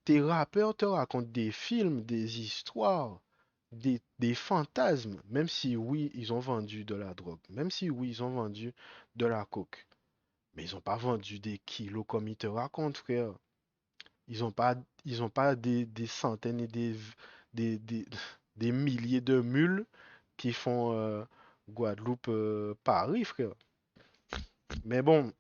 Tes rappeurs te racontent des films, des histoires, des fantasmes, même si oui, ils ont vendu de la drogue, même si oui, ils ont vendu de la coke, mais ils n'ont pas vendu des kilos comme ils te racontent, frère. Ils n'ont pas, ils ont pas des centaines et des, des, des milliers de mules qui font Guadeloupe, Paris, frère. Mais bon,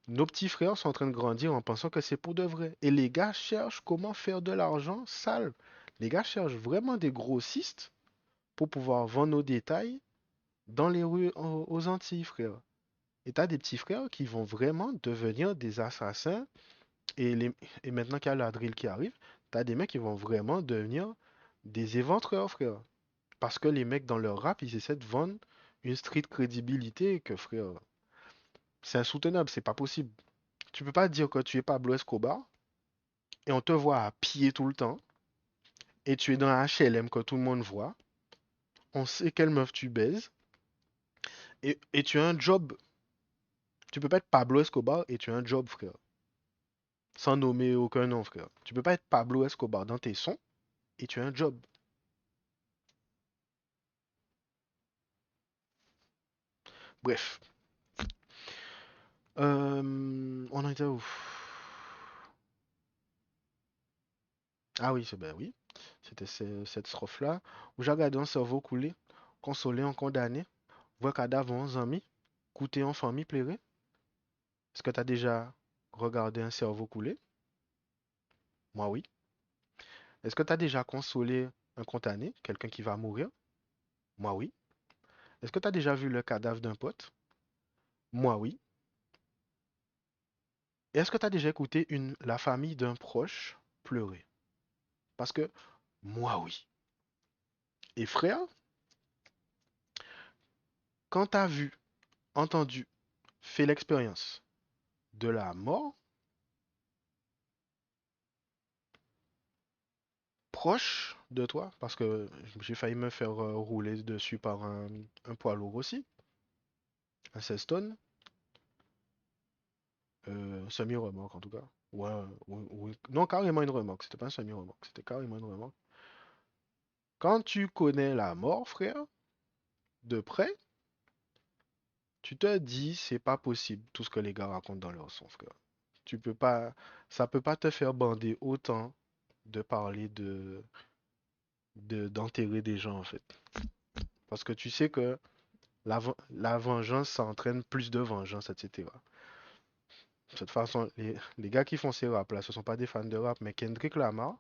nos petits frères sont en train de grandir en pensant que c'est pour de vrai. Et les gars cherchent comment faire de l'argent sale. Les gars cherchent vraiment des grossistes pour pouvoir vendre nos détails dans les rues aux Antilles, frère. Et t'as des petits frères qui vont vraiment devenir des assassins. Et, les, et maintenant qu'il y a la drill qui arrive, t'as des mecs qui vont vraiment devenir des éventreurs, frère. Parce que les mecs dans leur rap, ils essaient de vendre une street crédibilité que, frère, c'est insoutenable, c'est pas possible. Tu peux pas dire que tu es Pablo Escobar et on te voit à pied tout le temps et tu es dans un HLM que tout le monde voit. On sait quelle meuf tu baises et tu as un job. Tu peux pas être Pablo Escobar et tu as un job, frère. Sans nommer aucun nom, frère. Tu peux pas être Pablo Escobar dans tes sons et tu as un job. Bref. On en était où? Ah oui, c'est ben oui. C'était cette strophe-là où j'ai regardé un cerveau couler, consolé en condamné, voir cadavre en amis, coûter en famille plairait. Est-ce que tu as déjà regardé un cerveau couler? Moi oui. Est-ce que tu as déjà consolé un condamné, quelqu'un qui va mourir? Moi oui. Est-ce que tu as déjà vu le cadavre d'un pote? Moi oui. Et est-ce que tu as déjà écouté la famille d'un proche pleurer? Parce que moi oui. Et frère, quand tu as vu, entendu, fait l'expérience de la mort proche de toi, parce que j'ai failli me faire rouler dessus par un poids lourd aussi, un 16 tonnes, semi-remorque en tout cas. Ouais, non, carrément une remorque, c'était pas un semi-remorque, c'était carrément une remorque. Quand tu connais la mort, frère, de près, tu te dis, c'est pas possible tout ce que les gars racontent dans leur son, frère. Tu peux pas, ça peut pas te faire bander autant de parler d'enterrer des gens, en fait. Parce que tu sais que la vengeance, ça entraîne plus de vengeance, etc. De toute façon, les gars qui font ces rap-là, ce sont pas des fans de rap, mais Kendrick Lamar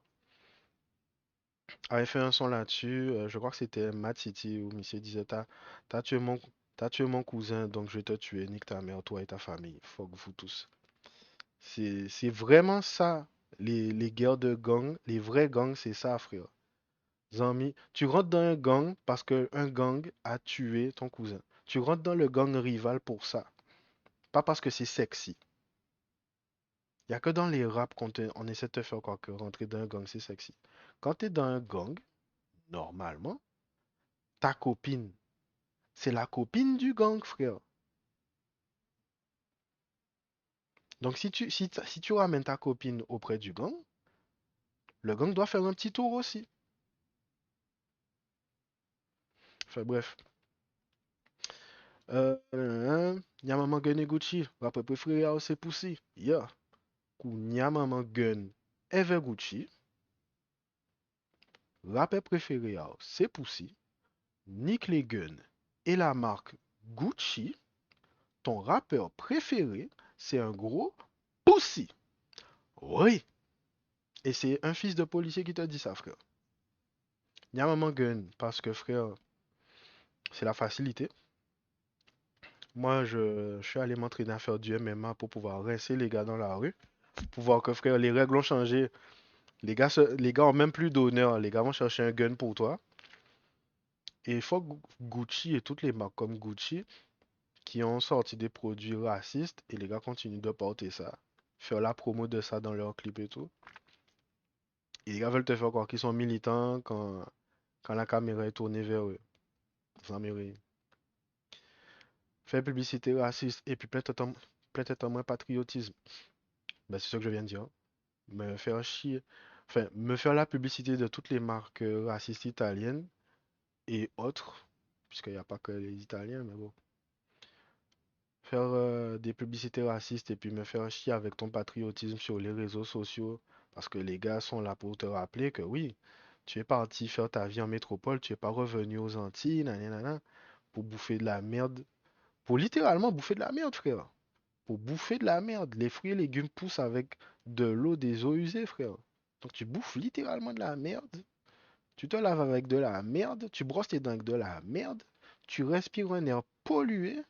avait fait un son là-dessus, je crois que c'était Mad City, où Monsieur disait, t'as tué mon, t'as tué mon cousin, donc je vais te tuer, nique ta mère, toi et ta famille, fuck vous tous. C'est vraiment ça, les guerres de gang, les vrais gangs, c'est ça, frère. Zami, tu rentres dans un gang parce que un gang a tué ton cousin. Tu rentres dans le gang rival pour ça, pas parce que c'est sexy. Il n'y a que dans les raps on essaie de te faire croire que rentrer dans un gang, c'est sexy. Quand tu es dans un gang, normalement, ta copine, c'est la copine du gang, frère. Donc si tu ramènes ta copine auprès du gang, le gang doit faire un petit tour aussi. Enfin bref. Nyamaman Gun et Gucci, rappeur préféré à c'est Pussy. Yeah. Kou Nyamaman Gun Ever Gucci, rappeur préféré à c'est Pussy. Nick les Gun et la marque Gucci. Ton rappeur préféré, c'est un gros pussy. Oui. Et c'est un fils de policier qui te dit ça, frère. Il y a un moment gun, parce que, frère, c'est la facilité. Moi, je suis allé m'entraîner à faire du MMA pour pouvoir rincer les gars dans la rue. Pour voir que, frère, les règles ont changé. Les gars ont même plus d'honneur. Les gars vont chercher un gun pour toi. Et il faut que Gucci et toutes les marques comme Gucci qui ont sorti des produits racistes et les gars continuent de porter ça. faire la promo de ça dans leurs clips et tout. Et les gars veulent te faire croire qu'ils sont militants quand la caméra est tournée vers eux. Sans mérite. Faire publicité raciste et puis peut-être en moins patriotisme. Ben, c'est ce que je viens de dire. Me faire chier. Enfin, me faire la publicité de toutes les marques racistes italiennes et autres, puisqu'il n'y a pas que les Italiens, mais bon. Faire des publicités racistes et puis me faire chier avec ton patriotisme sur les réseaux sociaux, parce que les gars sont là pour te rappeler que oui, tu es parti faire ta vie en métropole, tu es pas revenu aux Antilles, nanana, pour bouffer de la merde, pour littéralement bouffer de la merde, frère. Pour bouffer de la merde. Les fruits et légumes poussent avec de l'eau, des eaux usées, frère. Donc tu bouffes littéralement de la merde. Tu te laves avec de la merde. Tu brosses tes dents avec de la merde. Tu respires un air pollué.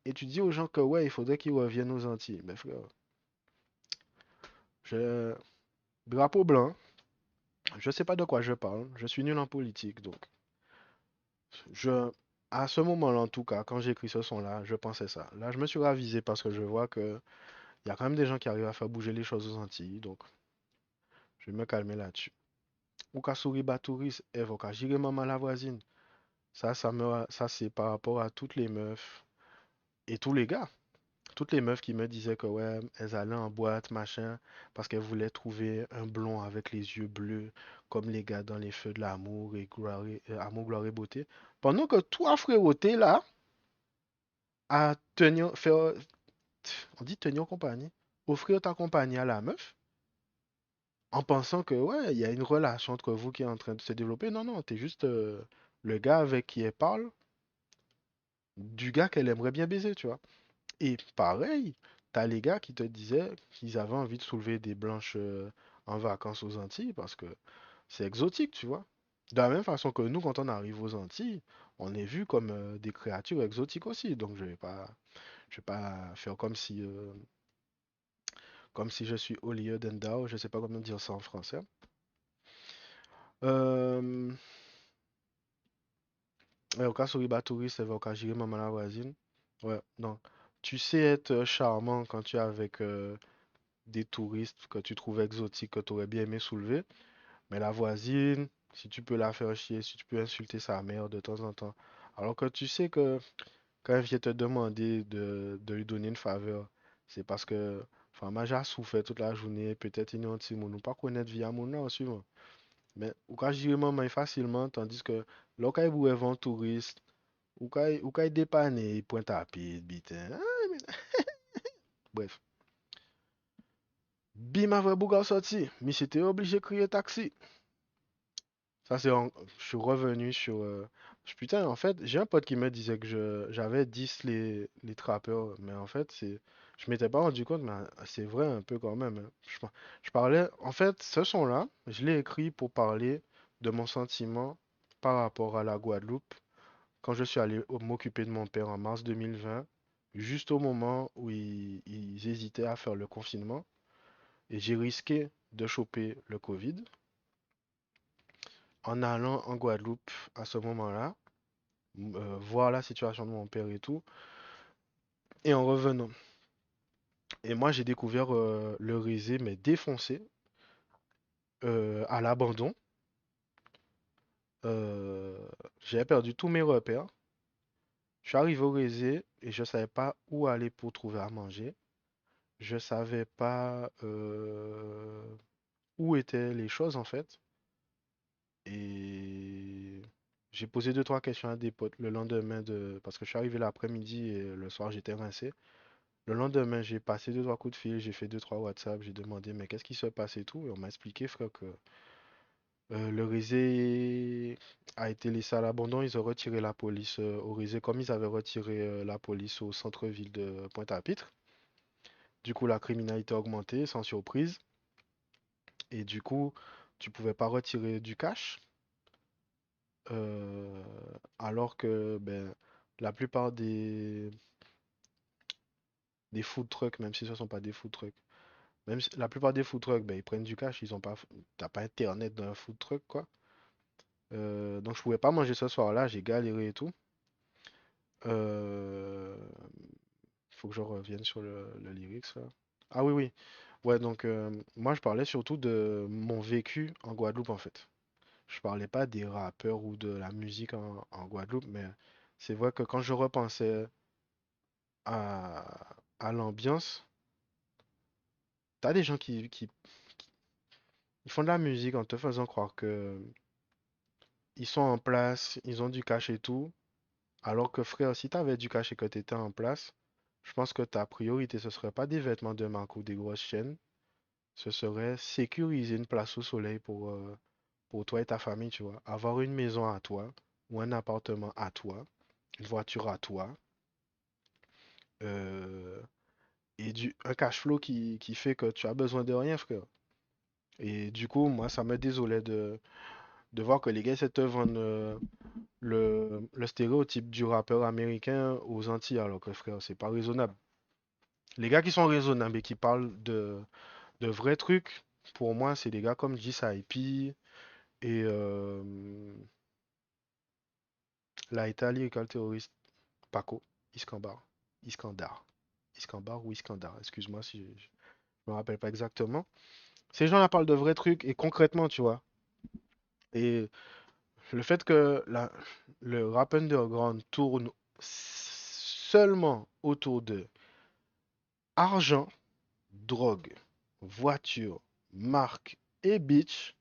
Et tu dis aux gens que ouais, il faudrait qu'ils reviennent aux Antilles. Mais frère, je... drapeau blanc, je sais pas de quoi je parle. Je suis nul en politique. Donc, je... à ce moment-là, en tout cas, quand j'ai écrit ce son-là, je pensais ça. Là, je me suis ravisé parce que je vois que il y a quand même des gens qui arrivent à faire bouger les choses aux Antilles. Donc, je vais me calmer là-dessus. Ou ka souri ba touriste, ka jire maman la voisine. Ça c'est par rapport à toutes les meufs et tous les gars. Toutes les meufs qui me disaient que ouais, elles allaient en boîte, machin, parce qu'elles voulaient trouver un blond avec les yeux bleus, comme les gars dans les feux de l'amour et amour, gloire et beauté. Pendant que toi, frérot, t'es là à tenir, faire, on dit tenir compagnie, offrir ta compagnie à la meuf, en pensant que ouais, il y a une relation entre vous qui est en train de se développer. Non, non, t'es juste le gars avec qui elle parle, du gars qu'elle aimerait bien baiser, tu vois. Et pareil, t'as les gars qui te disaient qu'ils avaient envie de soulever des blanches en vacances aux Antilles parce que c'est exotique, tu vois. De la même façon que nous, quand on arrive aux Antilles, on est vu comme des créatures exotiques aussi. Donc je vais pas faire comme si je suis holier than thou. Je sais pas comment dire ça en français. Euh, au cas où les touriste, elle va au cas gérer maman la voisine. Ouais, non. Tu sais être charmant quand tu es avec des touristes que tu trouves exotiques, que tu aurais bien aimé soulever. Mais la voisine, si tu peux la faire chier, si tu peux insulter sa mère de temps en temps. Alors que tu sais que quand elle vient te demander de lui donner une faveur, c'est parce que enfin, moi j'ai souffert toute la journée, peut-être il y a un petit monde, ou pas connaître via mon nom, suivant. Mais ou quand je maman facilement, tandis que là, quand vous êtes un touriste, ou quand il dépanne, il pointe à pied, bitin. Ah, bref. Bim, après Bouga sorti, mais j'étais obligé de crier taxi. Ça, je suis revenu sur. Putain, en fait, j'ai un pote qui me disait que j'avais 10 les trappeurs, mais en fait, je m'étais pas rendu compte, mais c'est vrai un peu quand même, hein. Je parlais. En fait, ce son-là, je l'ai écrit pour parler de mon sentiment par rapport à la Guadeloupe quand je suis allé m'occuper de mon père en mars 2020, juste au moment où ils hésitaient à faire le confinement, et j'ai risqué de choper le Covid en allant en Guadeloupe à ce moment-là, voir la situation de mon père et tout, et en revenant. Et moi, j'ai découvert le Rézé, mais défoncé, à l'abandon. Euh, j'avais perdu tous mes repères. Je suis arrivé au Rézé et je savais pas où aller pour trouver à manger. Je savais pas où étaient les choses en fait. Et j'ai posé deux, trois questions à des potes le lendemain parce que je suis arrivé l'après-midi et le soir j'étais rincé. Le lendemain, j'ai passé deux, trois coups de fil, j'ai fait deux, trois WhatsApp, j'ai demandé mais qu'est-ce qui se passe et tout. Et on m'a expliqué, frère, que le Risé a été laissé à l'abandon. Ils ont retiré la police au Risé comme ils avaient retiré la police au centre-ville de Pointe-à-Pitre. Du coup, la criminalité a augmenté sans surprise. Et du coup, tu pouvais pas retirer du cash. euh, alors que ben, la plupart des food trucks, même si ce ne sont pas des food trucks, même si la plupart des food trucks, ben, ils prennent du cash, ils ont pas, t'as pas internet dans un food truck, quoi. Donc je pouvais pas manger ce soir-là, j'ai galéré et tout. Euh, faut que je revienne sur le lyrics là. Ah oui, oui. Ouais, donc moi je parlais surtout de mon vécu en Guadeloupe en fait. Je parlais pas des rappeurs ou de la musique en Guadeloupe, mais c'est vrai que quand je repensais à l'ambiance, t'as des gens ils font de la musique en te faisant croire que ils sont en place, ils ont du cash et tout, alors que frère, si t'avais du cash et que t'étais en place, je pense que ta priorité ce serait pas des vêtements de marque ou des grosses chaînes, ce serait sécuriser une place au soleil pour toi et ta famille, tu vois. Avoir une maison à toi ou un appartement à toi, une voiture à toi, euh, et un cash flow qui fait que tu as besoin de rien, frère. Et du coup, moi, ça me désolait de voir que les gars essaient de te vendre le stéréotype du rappeur américain aux Antilles, alors que frère, c'est pas raisonnable. Les gars qui sont raisonnables et qui parlent de vrais trucs, pour moi, c'est des gars comme G.I.P. et la Lyrical Terrorist Paco, Iskandar. Iskandar. Iskandar ou Iskandar, excuse-moi si je me rappelle pas exactement. Ces gens-là parlent de vrais trucs et concrètement, tu vois. Et le fait que le rap underground tourne seulement autour de argent, drogue, voiture, marque et bitch,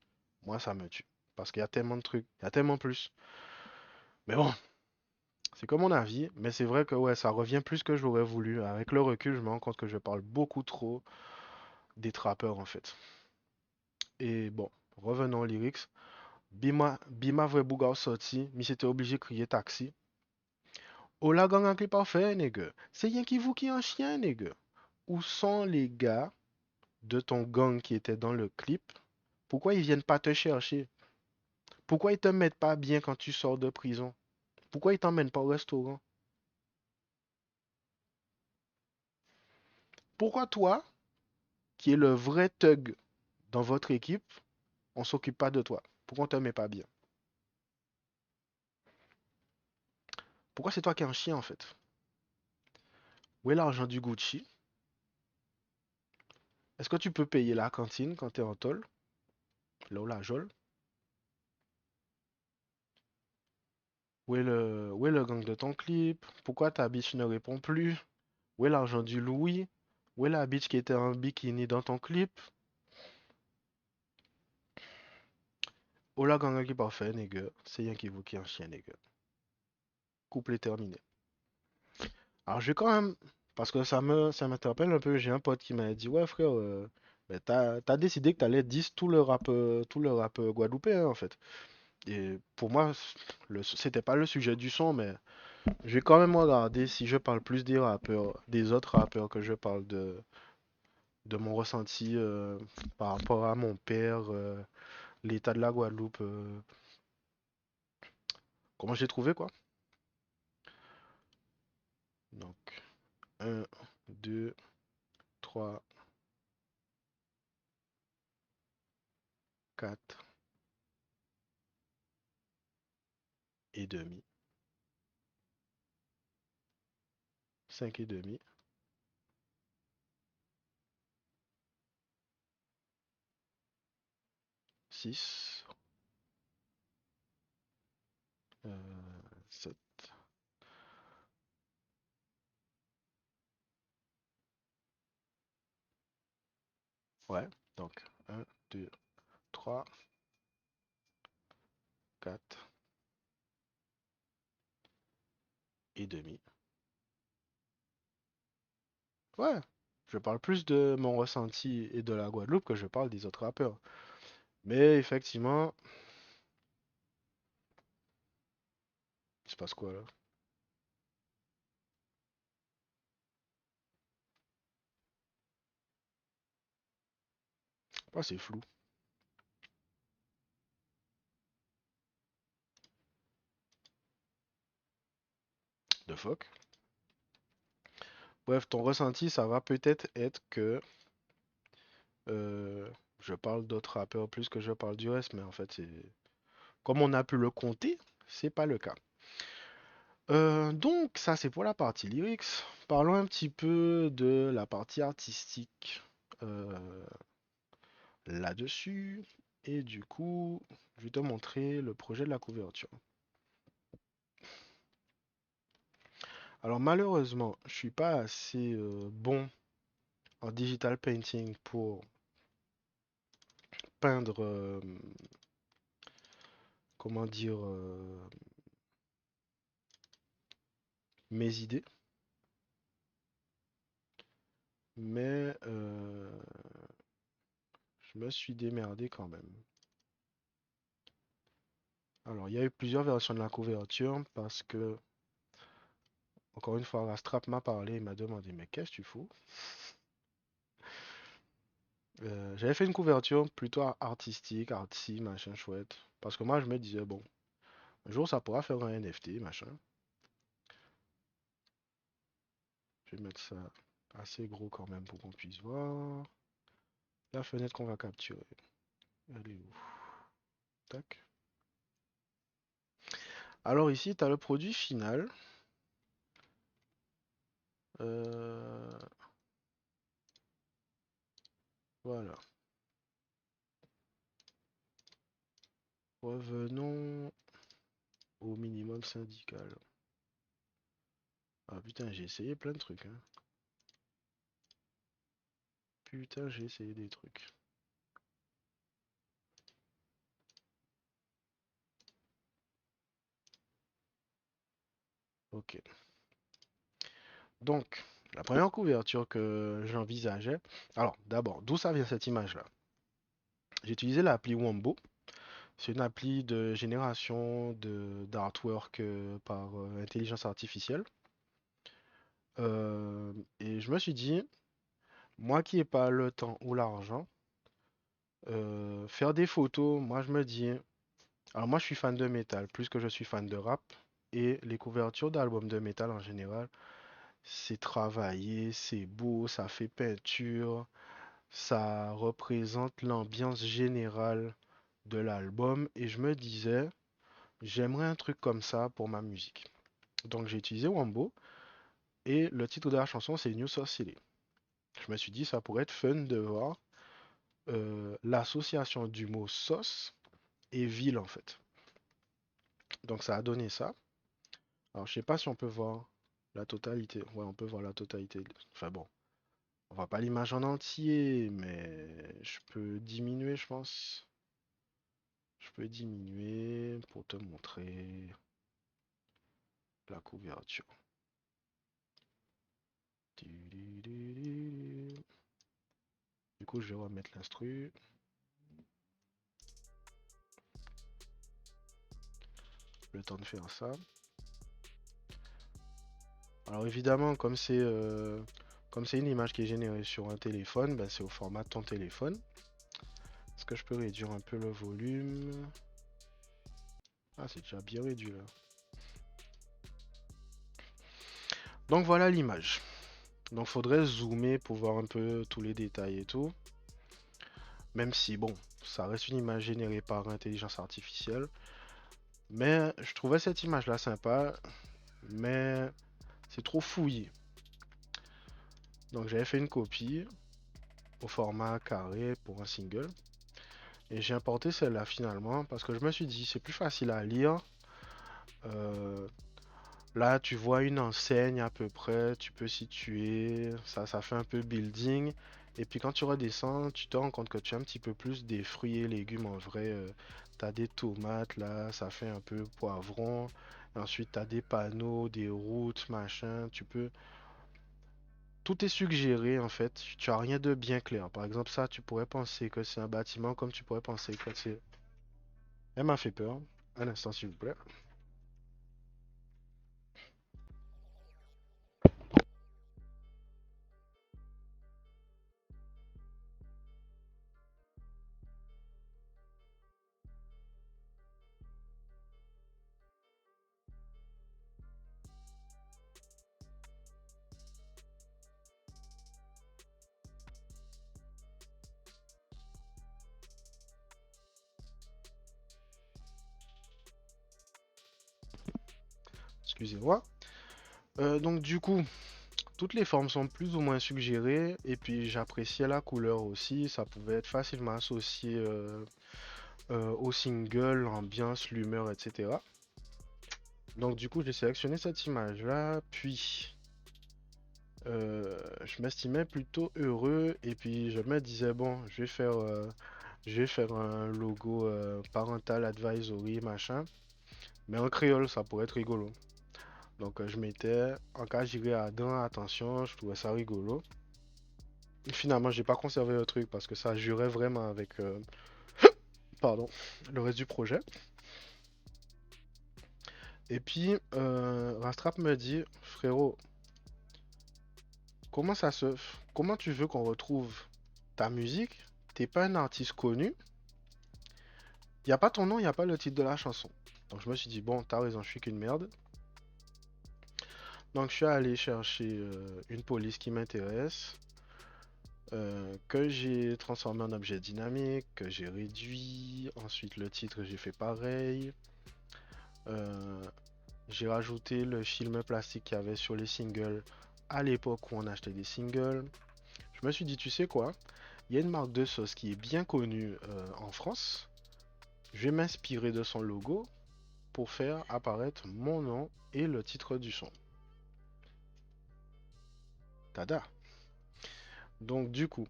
moi ça me tue. Parce qu'il y a tellement de trucs, il y a tellement plus. Mais bon, c'est comme mon avis, mais c'est vrai que ouais, ça revient plus que j'aurais voulu. Avec le recul, je me rends compte que je parle beaucoup trop des trappeurs en fait. Et bon, revenons aux lyrics. Bima vre bouga sorti, mi s'était obligé de crier taxi. Oh la gang an ki pa fe, nègre. C'est rien qui vous qui en chien, nègre. Où sont les gars de ton gang qui étaient dans le clip? Pourquoi ils viennent pas te chercher? Pourquoi ils te mettent pas bien quand tu sors de prison? Pourquoi ils t'emmènent pas au restaurant? Pourquoi toi, qui es le vrai thug dans votre équipe, on s'occupe pas de toi? Pourquoi on te met pas bien? Pourquoi c'est toi qui es un chien en fait? Où est l'argent du Gucci? Est-ce que tu peux payer la cantine quand t'es en tôle? Là où la geôle? Où est le gang de ton clip? Pourquoi ta bitch ne répond plus? Où est l'argent du Louis? Où est la bitch qui était en bikini dans ton clip? Oh la gang qui parfait, nègre. C'est rien qui vous qui en chien, nègre. Couplet terminé. Alors je vais quand même, parce que ça m'interpelle un peu, j'ai un pote qui m'a dit, ouais frère, ben, t'as décidé que t'allais diss tout le rap guadeloupéen en fait. Et pour moi, c'était pas le sujet du son, mais je vais quand même regarder si je parle plus des rappeurs, des autres rappeurs que je parle de mon ressenti par rapport à mon père, l'état de la Guadeloupe, comment j'ai trouvé quoi. Donc, un 2 3 4 et demi, 5 et demi, 6, 7. Ouais, donc un 2 3 4 et demi. Ouais, je parle plus de mon ressenti et de la Guadeloupe que je parle des autres rappeurs. Mais effectivement, il se passe quoi là? Ah, c'est flou. De fuck. Bref, ton ressenti, ça va peut-être être que euh, je parle d'autres rappeurs plus que je parle du reste, mais en fait, c'est comme on a pu le compter, c'est pas le cas. Donc ça c'est pour la partie lyrics. Parlons un petit peu de la partie artistique euh, là-dessus. Et du coup, je vais te montrer le projet de la couverture. Alors malheureusement, je suis pas assez bon en digital painting pour peindre, comment dire, mes idées. Mais je me suis démerdé quand même. Alors, il y a eu plusieurs versions de la couverture parce que, encore une fois, Rastrap m'a parlé et m'a demandé, mais qu'est-ce que tu fous? J'avais fait une couverture plutôt artistique, artsy, machin chouette. Parce que moi, je me disais, bon, un jour, ça pourra faire un NFT, machin. Je vais mettre ça assez gros quand même pour qu'on puisse voir. La fenêtre qu'on va capturer. Elle est où? Tac. Alors ici, tu as le produit final. Euh, voilà. Revenons au minimum syndical. Ah putain, j'ai essayé plein de trucs, hein. Putain, j'ai essayé des trucs. Ok. Donc, la première couverture que j'envisageais. Alors, d'abord, d'où ça vient cette image-là? J'ai utilisé l'appli Wombo. C'est une appli de génération d'artwork par intelligence artificielle. Et je me suis dit, moi qui n'ai pas le temps ou l'argent, faire des photos, moi je me dis, alors moi je suis fan de métal, plus que je suis fan de rap, et les couvertures d'albums de métal en général, c'est travaillé, c'est beau, ça fait peinture, ça représente l'ambiance générale de l'album, et je me disais, j'aimerais un truc comme ça pour ma musique. Donc j'ai utilisé Wombo, et le titre de la chanson c'est New Sauce City. Je me suis dit, ça pourrait être fun de voir l'association du mot sauce et ville en fait. Donc ça a donné ça. Alors je sais pas si on peut voir la totalité. Ouais, on peut voir la totalité. Enfin bon, on voit pas l'image en entier, mais je peux diminuer, je pense. Je peux diminuer pour te montrer la couverture. Du coup, je vais remettre l'instru. Le temps de faire ça. Alors évidemment, comme c'est une image qui est générée sur un téléphone, bah, c'est au format de ton téléphone. Est-ce que je peux réduire un peu le volume? Ah, c'est déjà bien réduit là. Donc voilà l'image. Donc faudrait zoomer pour voir un peu tous les détails et tout. Même si bon, ça reste une image générée par intelligence artificielle. Mais je trouvais cette image là sympa. Mais c'est trop fouillé. Donc j'avais fait une copie au format carré pour un single. Et j'ai importé celle-là finalement parce que je me suis dit c'est plus facile à lire. Euh, Là tu vois une enseigne à peu près, tu peux situer, ça fait un peu building. Et puis quand tu redescends, tu te rends compte que tu as un petit peu plus des fruits et légumes en vrai. T'as des tomates là, ça fait un peu poivron. Ensuite t'as des panneaux, des routes, machin. Tu peux. Tout est suggéré en fait. Tu as rien de bien clair. Par exemple ça, tu pourrais penser que c'est un bâtiment comme tu pourrais penser que c'est. Elle m'a fait peur. Un instant, s'il vous plaît. Excusez-moi. Donc du coup, toutes les formes sont plus ou moins suggérées et puis j'appréciais la couleur aussi. Ça pouvait être facilement associé au single, l'ambiance, l'humeur, etc. Donc du coup, j'ai sélectionné cette image-là, puis je m'estimais plutôt heureux et puis je me disais bon, je vais faire un logo parental advisory machin, mais en créole, ça pourrait être rigolo. Donc je mettais en cas j'irai à dans attention, je trouvais ça rigolo. Et finalement, j'ai pas conservé le truc parce que ça jurait vraiment avec pardon, le reste du projet. Et puis Rastrap me dit frérot, comment ça se comment tu veux qu'on retrouve ta musique? T'es pas un artiste connu, y a pas ton nom, y a pas le titre de la chanson. Donc je me suis dit bon, t'as raison, je suis qu'une merde. Donc je suis allé chercher une police qui m'intéresse, que j'ai transformé en objet dynamique, que j'ai réduit. Ensuite le titre j'ai fait pareil. Euh, j'ai rajouté le film plastique qu'il y avait sur les singles à l'époque où on achetait des singles. Je me suis dit tu sais quoi, il y a une marque de sauce qui est bien connue en France. Je vais m'inspirer de son logo pour faire apparaître mon nom et le titre du son. Tada! Donc du coup,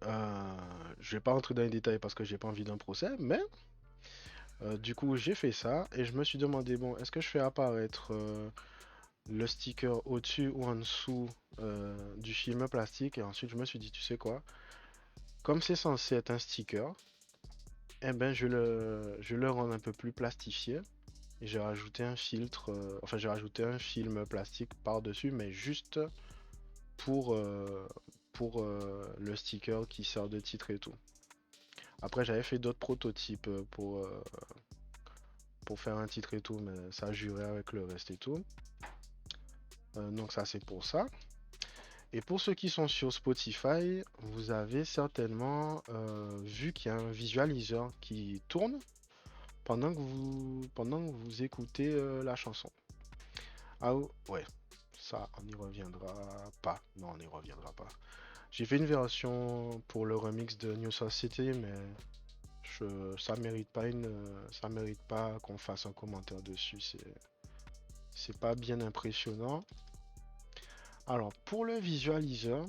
Euh, je vais pas rentrer dans les détails parce que j'ai pas envie d'un procès, mais du coup j'ai fait ça et je me suis demandé bon est-ce que je fais apparaître le sticker au-dessus ou en dessous du film plastique et ensuite je me suis dit tu sais quoi, comme c'est censé être un sticker, eh ben je le rends un peu plus plastifié et j'ai rajouté un filtre, enfin j'ai rajouté un film plastique par-dessus mais juste pour, euh, le sticker qui sert de titre et tout. Après, j'avais fait d'autres prototypes pour faire un titre et tout, mais ça jurait avec le reste et tout. Donc ça, c'est pour ça. Et pour ceux qui sont sur Spotify, vous avez certainement vu qu'il y a un visualiseur qui tourne pendant que vous écoutez la chanson. Ah ouais, ça, on n'y reviendra pas. Non, on n'y reviendra pas. J'ai fait une version pour le remix de New Soul City, mais ça mérite pas ça mérite pas qu'on fasse un commentaire dessus. C'est pas bien impressionnant. Alors pour le visualiseur,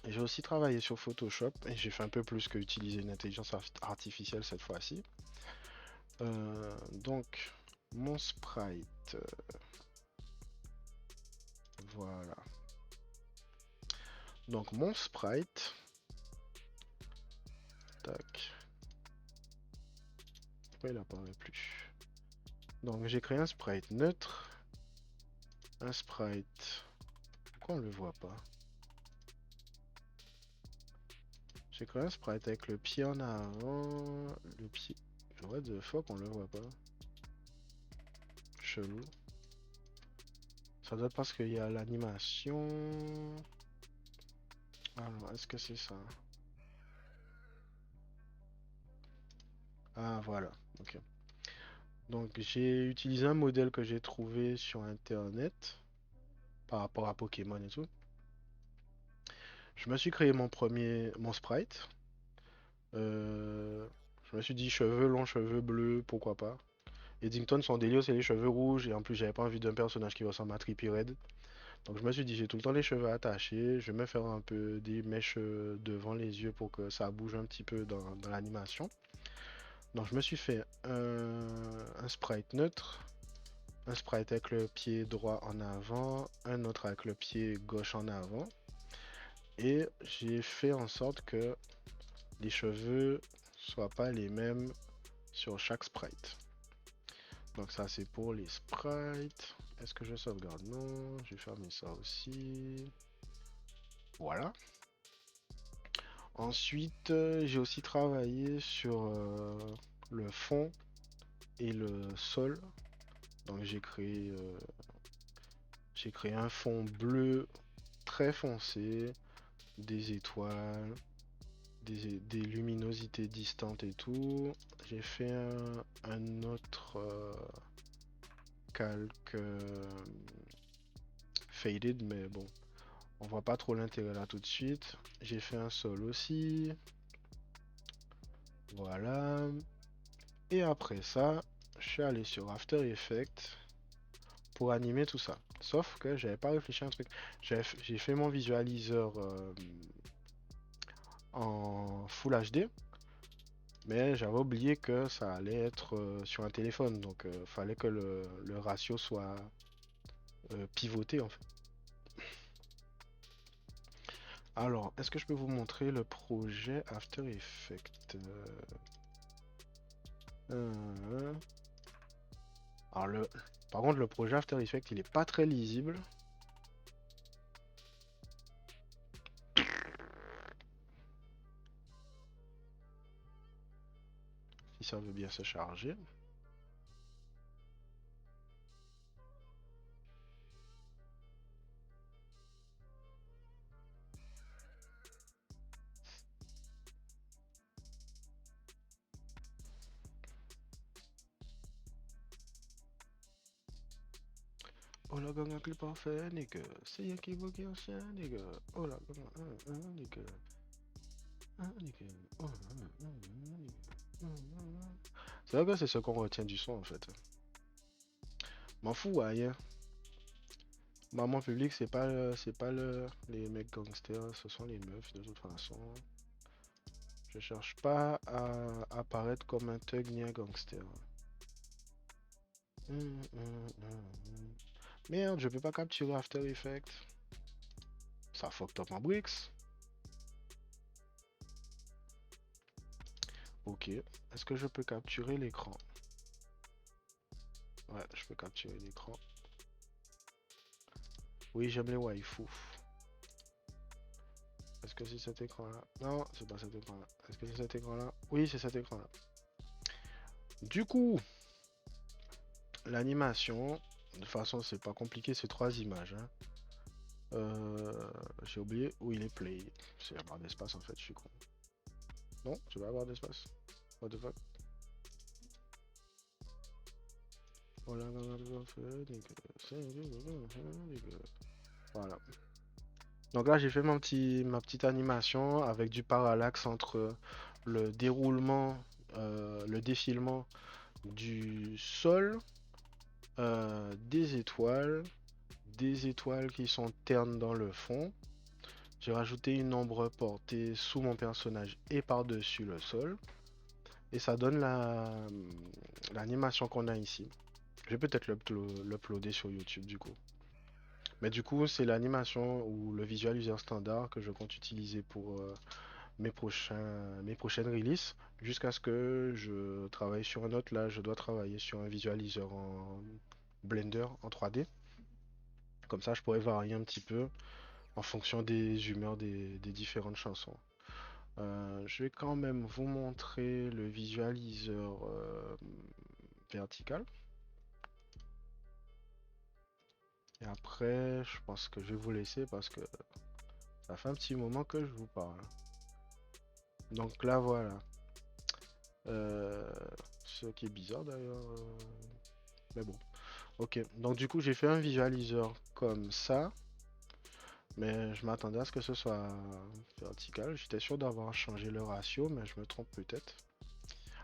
j'ai aussi travaillé sur Photoshop et j'ai fait un peu plus que utiliser une intelligence artificielle cette fois-ci. Donc mon sprite, voilà. Donc mon sprite, tac. Pourquoi il apparaît plus? Donc j'ai créé un sprite neutre, un sprite. Pourquoi on le voit pas? J'ai créé un sprite avec le pied en avant, le pied. What the fuck, on le voit pas. Chelou. Ça doit être parce qu'il y a l'animation. Alors, est-ce que c'est ça? Ah, voilà. Ok. Donc, j'ai utilisé un modèle que j'ai trouvé sur internet par rapport à Pokémon et tout. Je me suis créé mon sprite. Je me suis dit cheveux longs, cheveux bleus, pourquoi pas. Eddington, son délire, c'est les cheveux rouges. Et en plus, j'avais pas envie d'un personnage qui ressemble à Trippie Red. Donc, je me suis dit, j'ai tout le temps les cheveux attachés. Je vais me faire un peu des mèches devant les yeux pour que ça bouge un petit peu dans l'animation. Donc, je me suis fait un sprite neutre. Un sprite avec le pied droit en avant. Un autre avec le pied gauche en avant. Et j'ai fait en sorte que les cheveux soient pas les mêmes sur chaque sprite. Donc ça c'est pour les sprites. Est-ce que je sauvegarde? Non, je vais fermer ça aussi. Voilà. Ensuite, j'ai aussi travaillé sur le fond et le sol. Donc j'ai créé un fond bleu très foncé, des étoiles, des luminosités distantes et tout. J'ai fait un autre calque faded, mais bon, on voit pas trop l'intérêt là tout de suite. J'ai fait un sol aussi. Voilà. Et après ça, je suis allé sur After Effects pour animer tout ça. Sauf que j'avais pas réfléchi à un truc. J'ai fait mon visualiseur en Full HD, mais j'avais oublié que ça allait être sur un téléphone, donc fallait que le ratio soit pivoté en fait. Alors, est-ce que je peux vous montrer le projet After Effects? Alors par contre, le projet After Effects, il est pas très lisible. Si ça veut bien se charger. Oh la gang clip parfait, nigga. C'est un qui veut qui ancien, nigga. Oh la gang, nigga. Nigga. Oh, nigga. C'est vrai que c'est ce qu'on retient du son en fait. M'en fous, ouais. Maman public, c'est pas les mecs gangsters, ce sont les meufs de toute façon. Je cherche pas à apparaître comme un thug ni un gangster. Merde, je peux pas capturer After Effects. Ça fucked up ma bricks. Ok. Est-ce que je peux capturer l'écran? Ouais, je peux capturer l'écran. Oui, j'aime les waifus. Est-ce que c'est cet écran-là? Non, c'est pas cet écran-là. Est-ce que c'est cet écran-là? Oui, c'est cet écran-là. Du coup, l'animation, de toute façon, c'est pas compliqué, c'est 3 images. Hein. J'ai oublié où il est play. C'est la barre d'espace en fait, je suis con. Non, tu vas avoir d'espace. What the fuck? Voilà. Donc là, j'ai fait ma petite animation avec du parallaxe entre le déroulement, le défilement du sol, des étoiles qui sont ternes dans le fond. J'ai rajouté une ombre portée sous mon personnage et par-dessus le sol. Et ça donne l'animation qu'on a ici. Je vais peut-être l'uploader sur YouTube du coup. Mais du coup, c'est l'animation ou le visualiseur standard que je compte utiliser pour mes prochaines releases. Jusqu'à ce que je travaille sur un autre. Là, je dois travailler sur un visualiseur en Blender en 3D. Comme ça, je pourrais varier un petit peu en fonction des humeurs des différentes chansons. Je vais quand même vous montrer le visualiseur vertical. Et après, je pense que je vais vous laisser parce que ça fait un petit moment que je vous parle. Donc là, voilà. Ce qui est bizarre d'ailleurs. Mais bon. Ok. Donc du coup, j'ai fait un visualiseur comme ça. Mais je m'attendais à ce que ce soit vertical. J'étais sûr d'avoir changé le ratio, mais je me trompe peut-être.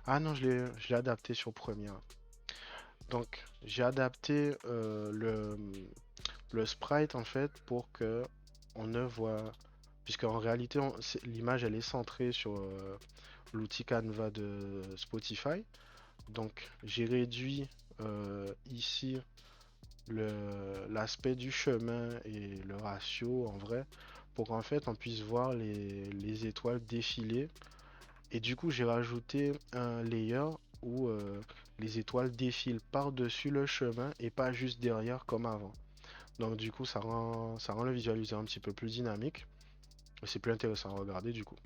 Ah non, je l'ai adapté sur Premiere. Donc, j'ai adapté le sprite en fait pour que on ne voit, puisque en réalité l'image elle est centrée sur l'outil Canva de Spotify. Donc, j'ai réduit ici l'aspect du chemin et le ratio en vrai pour qu'en fait on puisse voir les étoiles défiler. Et du coup, j'ai rajouté un layer où les étoiles défilent par-dessus le chemin et pas juste derrière comme avant. Donc du coup, ça rend le visualiseur un petit peu plus dynamique. C'est plus intéressant à regarder du coup.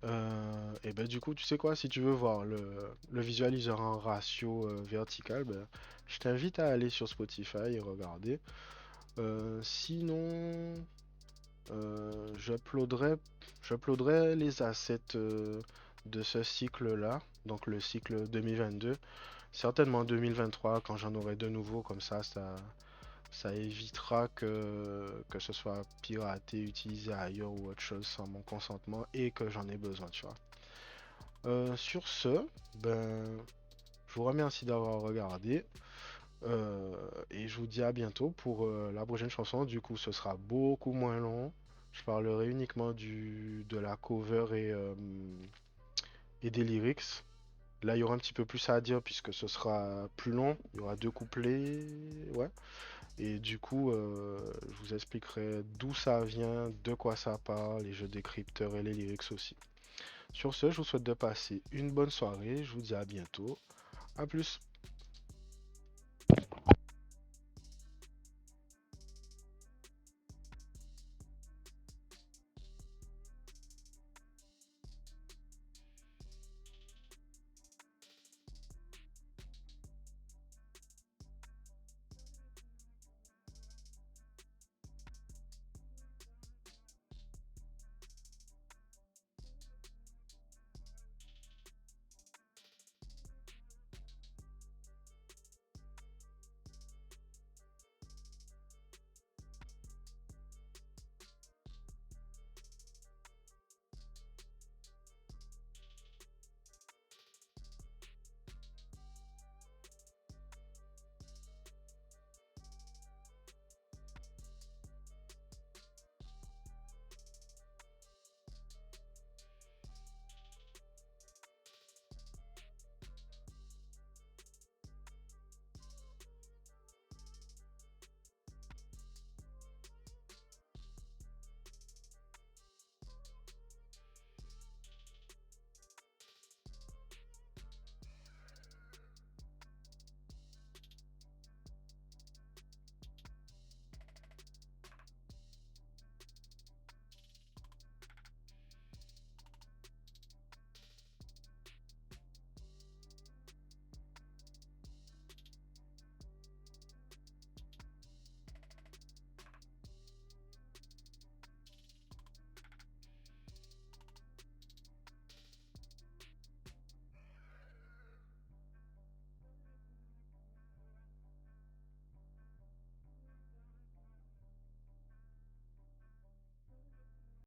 Et ben du coup, tu sais quoi, si tu veux voir le visualiseur en ratio vertical, ben, je t'invite à aller sur Spotify et regarder. Sinon, j'uploaderai les assets de ce cycle-là, donc le cycle 2022. Certainement 2023, quand j'en aurai de nouveau, comme ça évitera que ce soit piraté, utilisé ailleurs ou autre chose sans mon consentement et que j'en ai besoin, tu vois. Sur ce, ben, je vous remercie d'avoir regardé. Et je vous dis à bientôt pour la prochaine chanson. Du coup, ce sera beaucoup moins long. Je parlerai uniquement de la cover et des lyrics. Là, il y aura un petit peu plus à dire puisque ce sera plus long. Il y aura deux couplets, ouais. Et du coup, je vous expliquerai d'où ça vient, de quoi ça parle, et je décrypterai les lyrics aussi. Sur ce, je vous souhaite de passer une bonne soirée. Je vous dis à bientôt. À plus.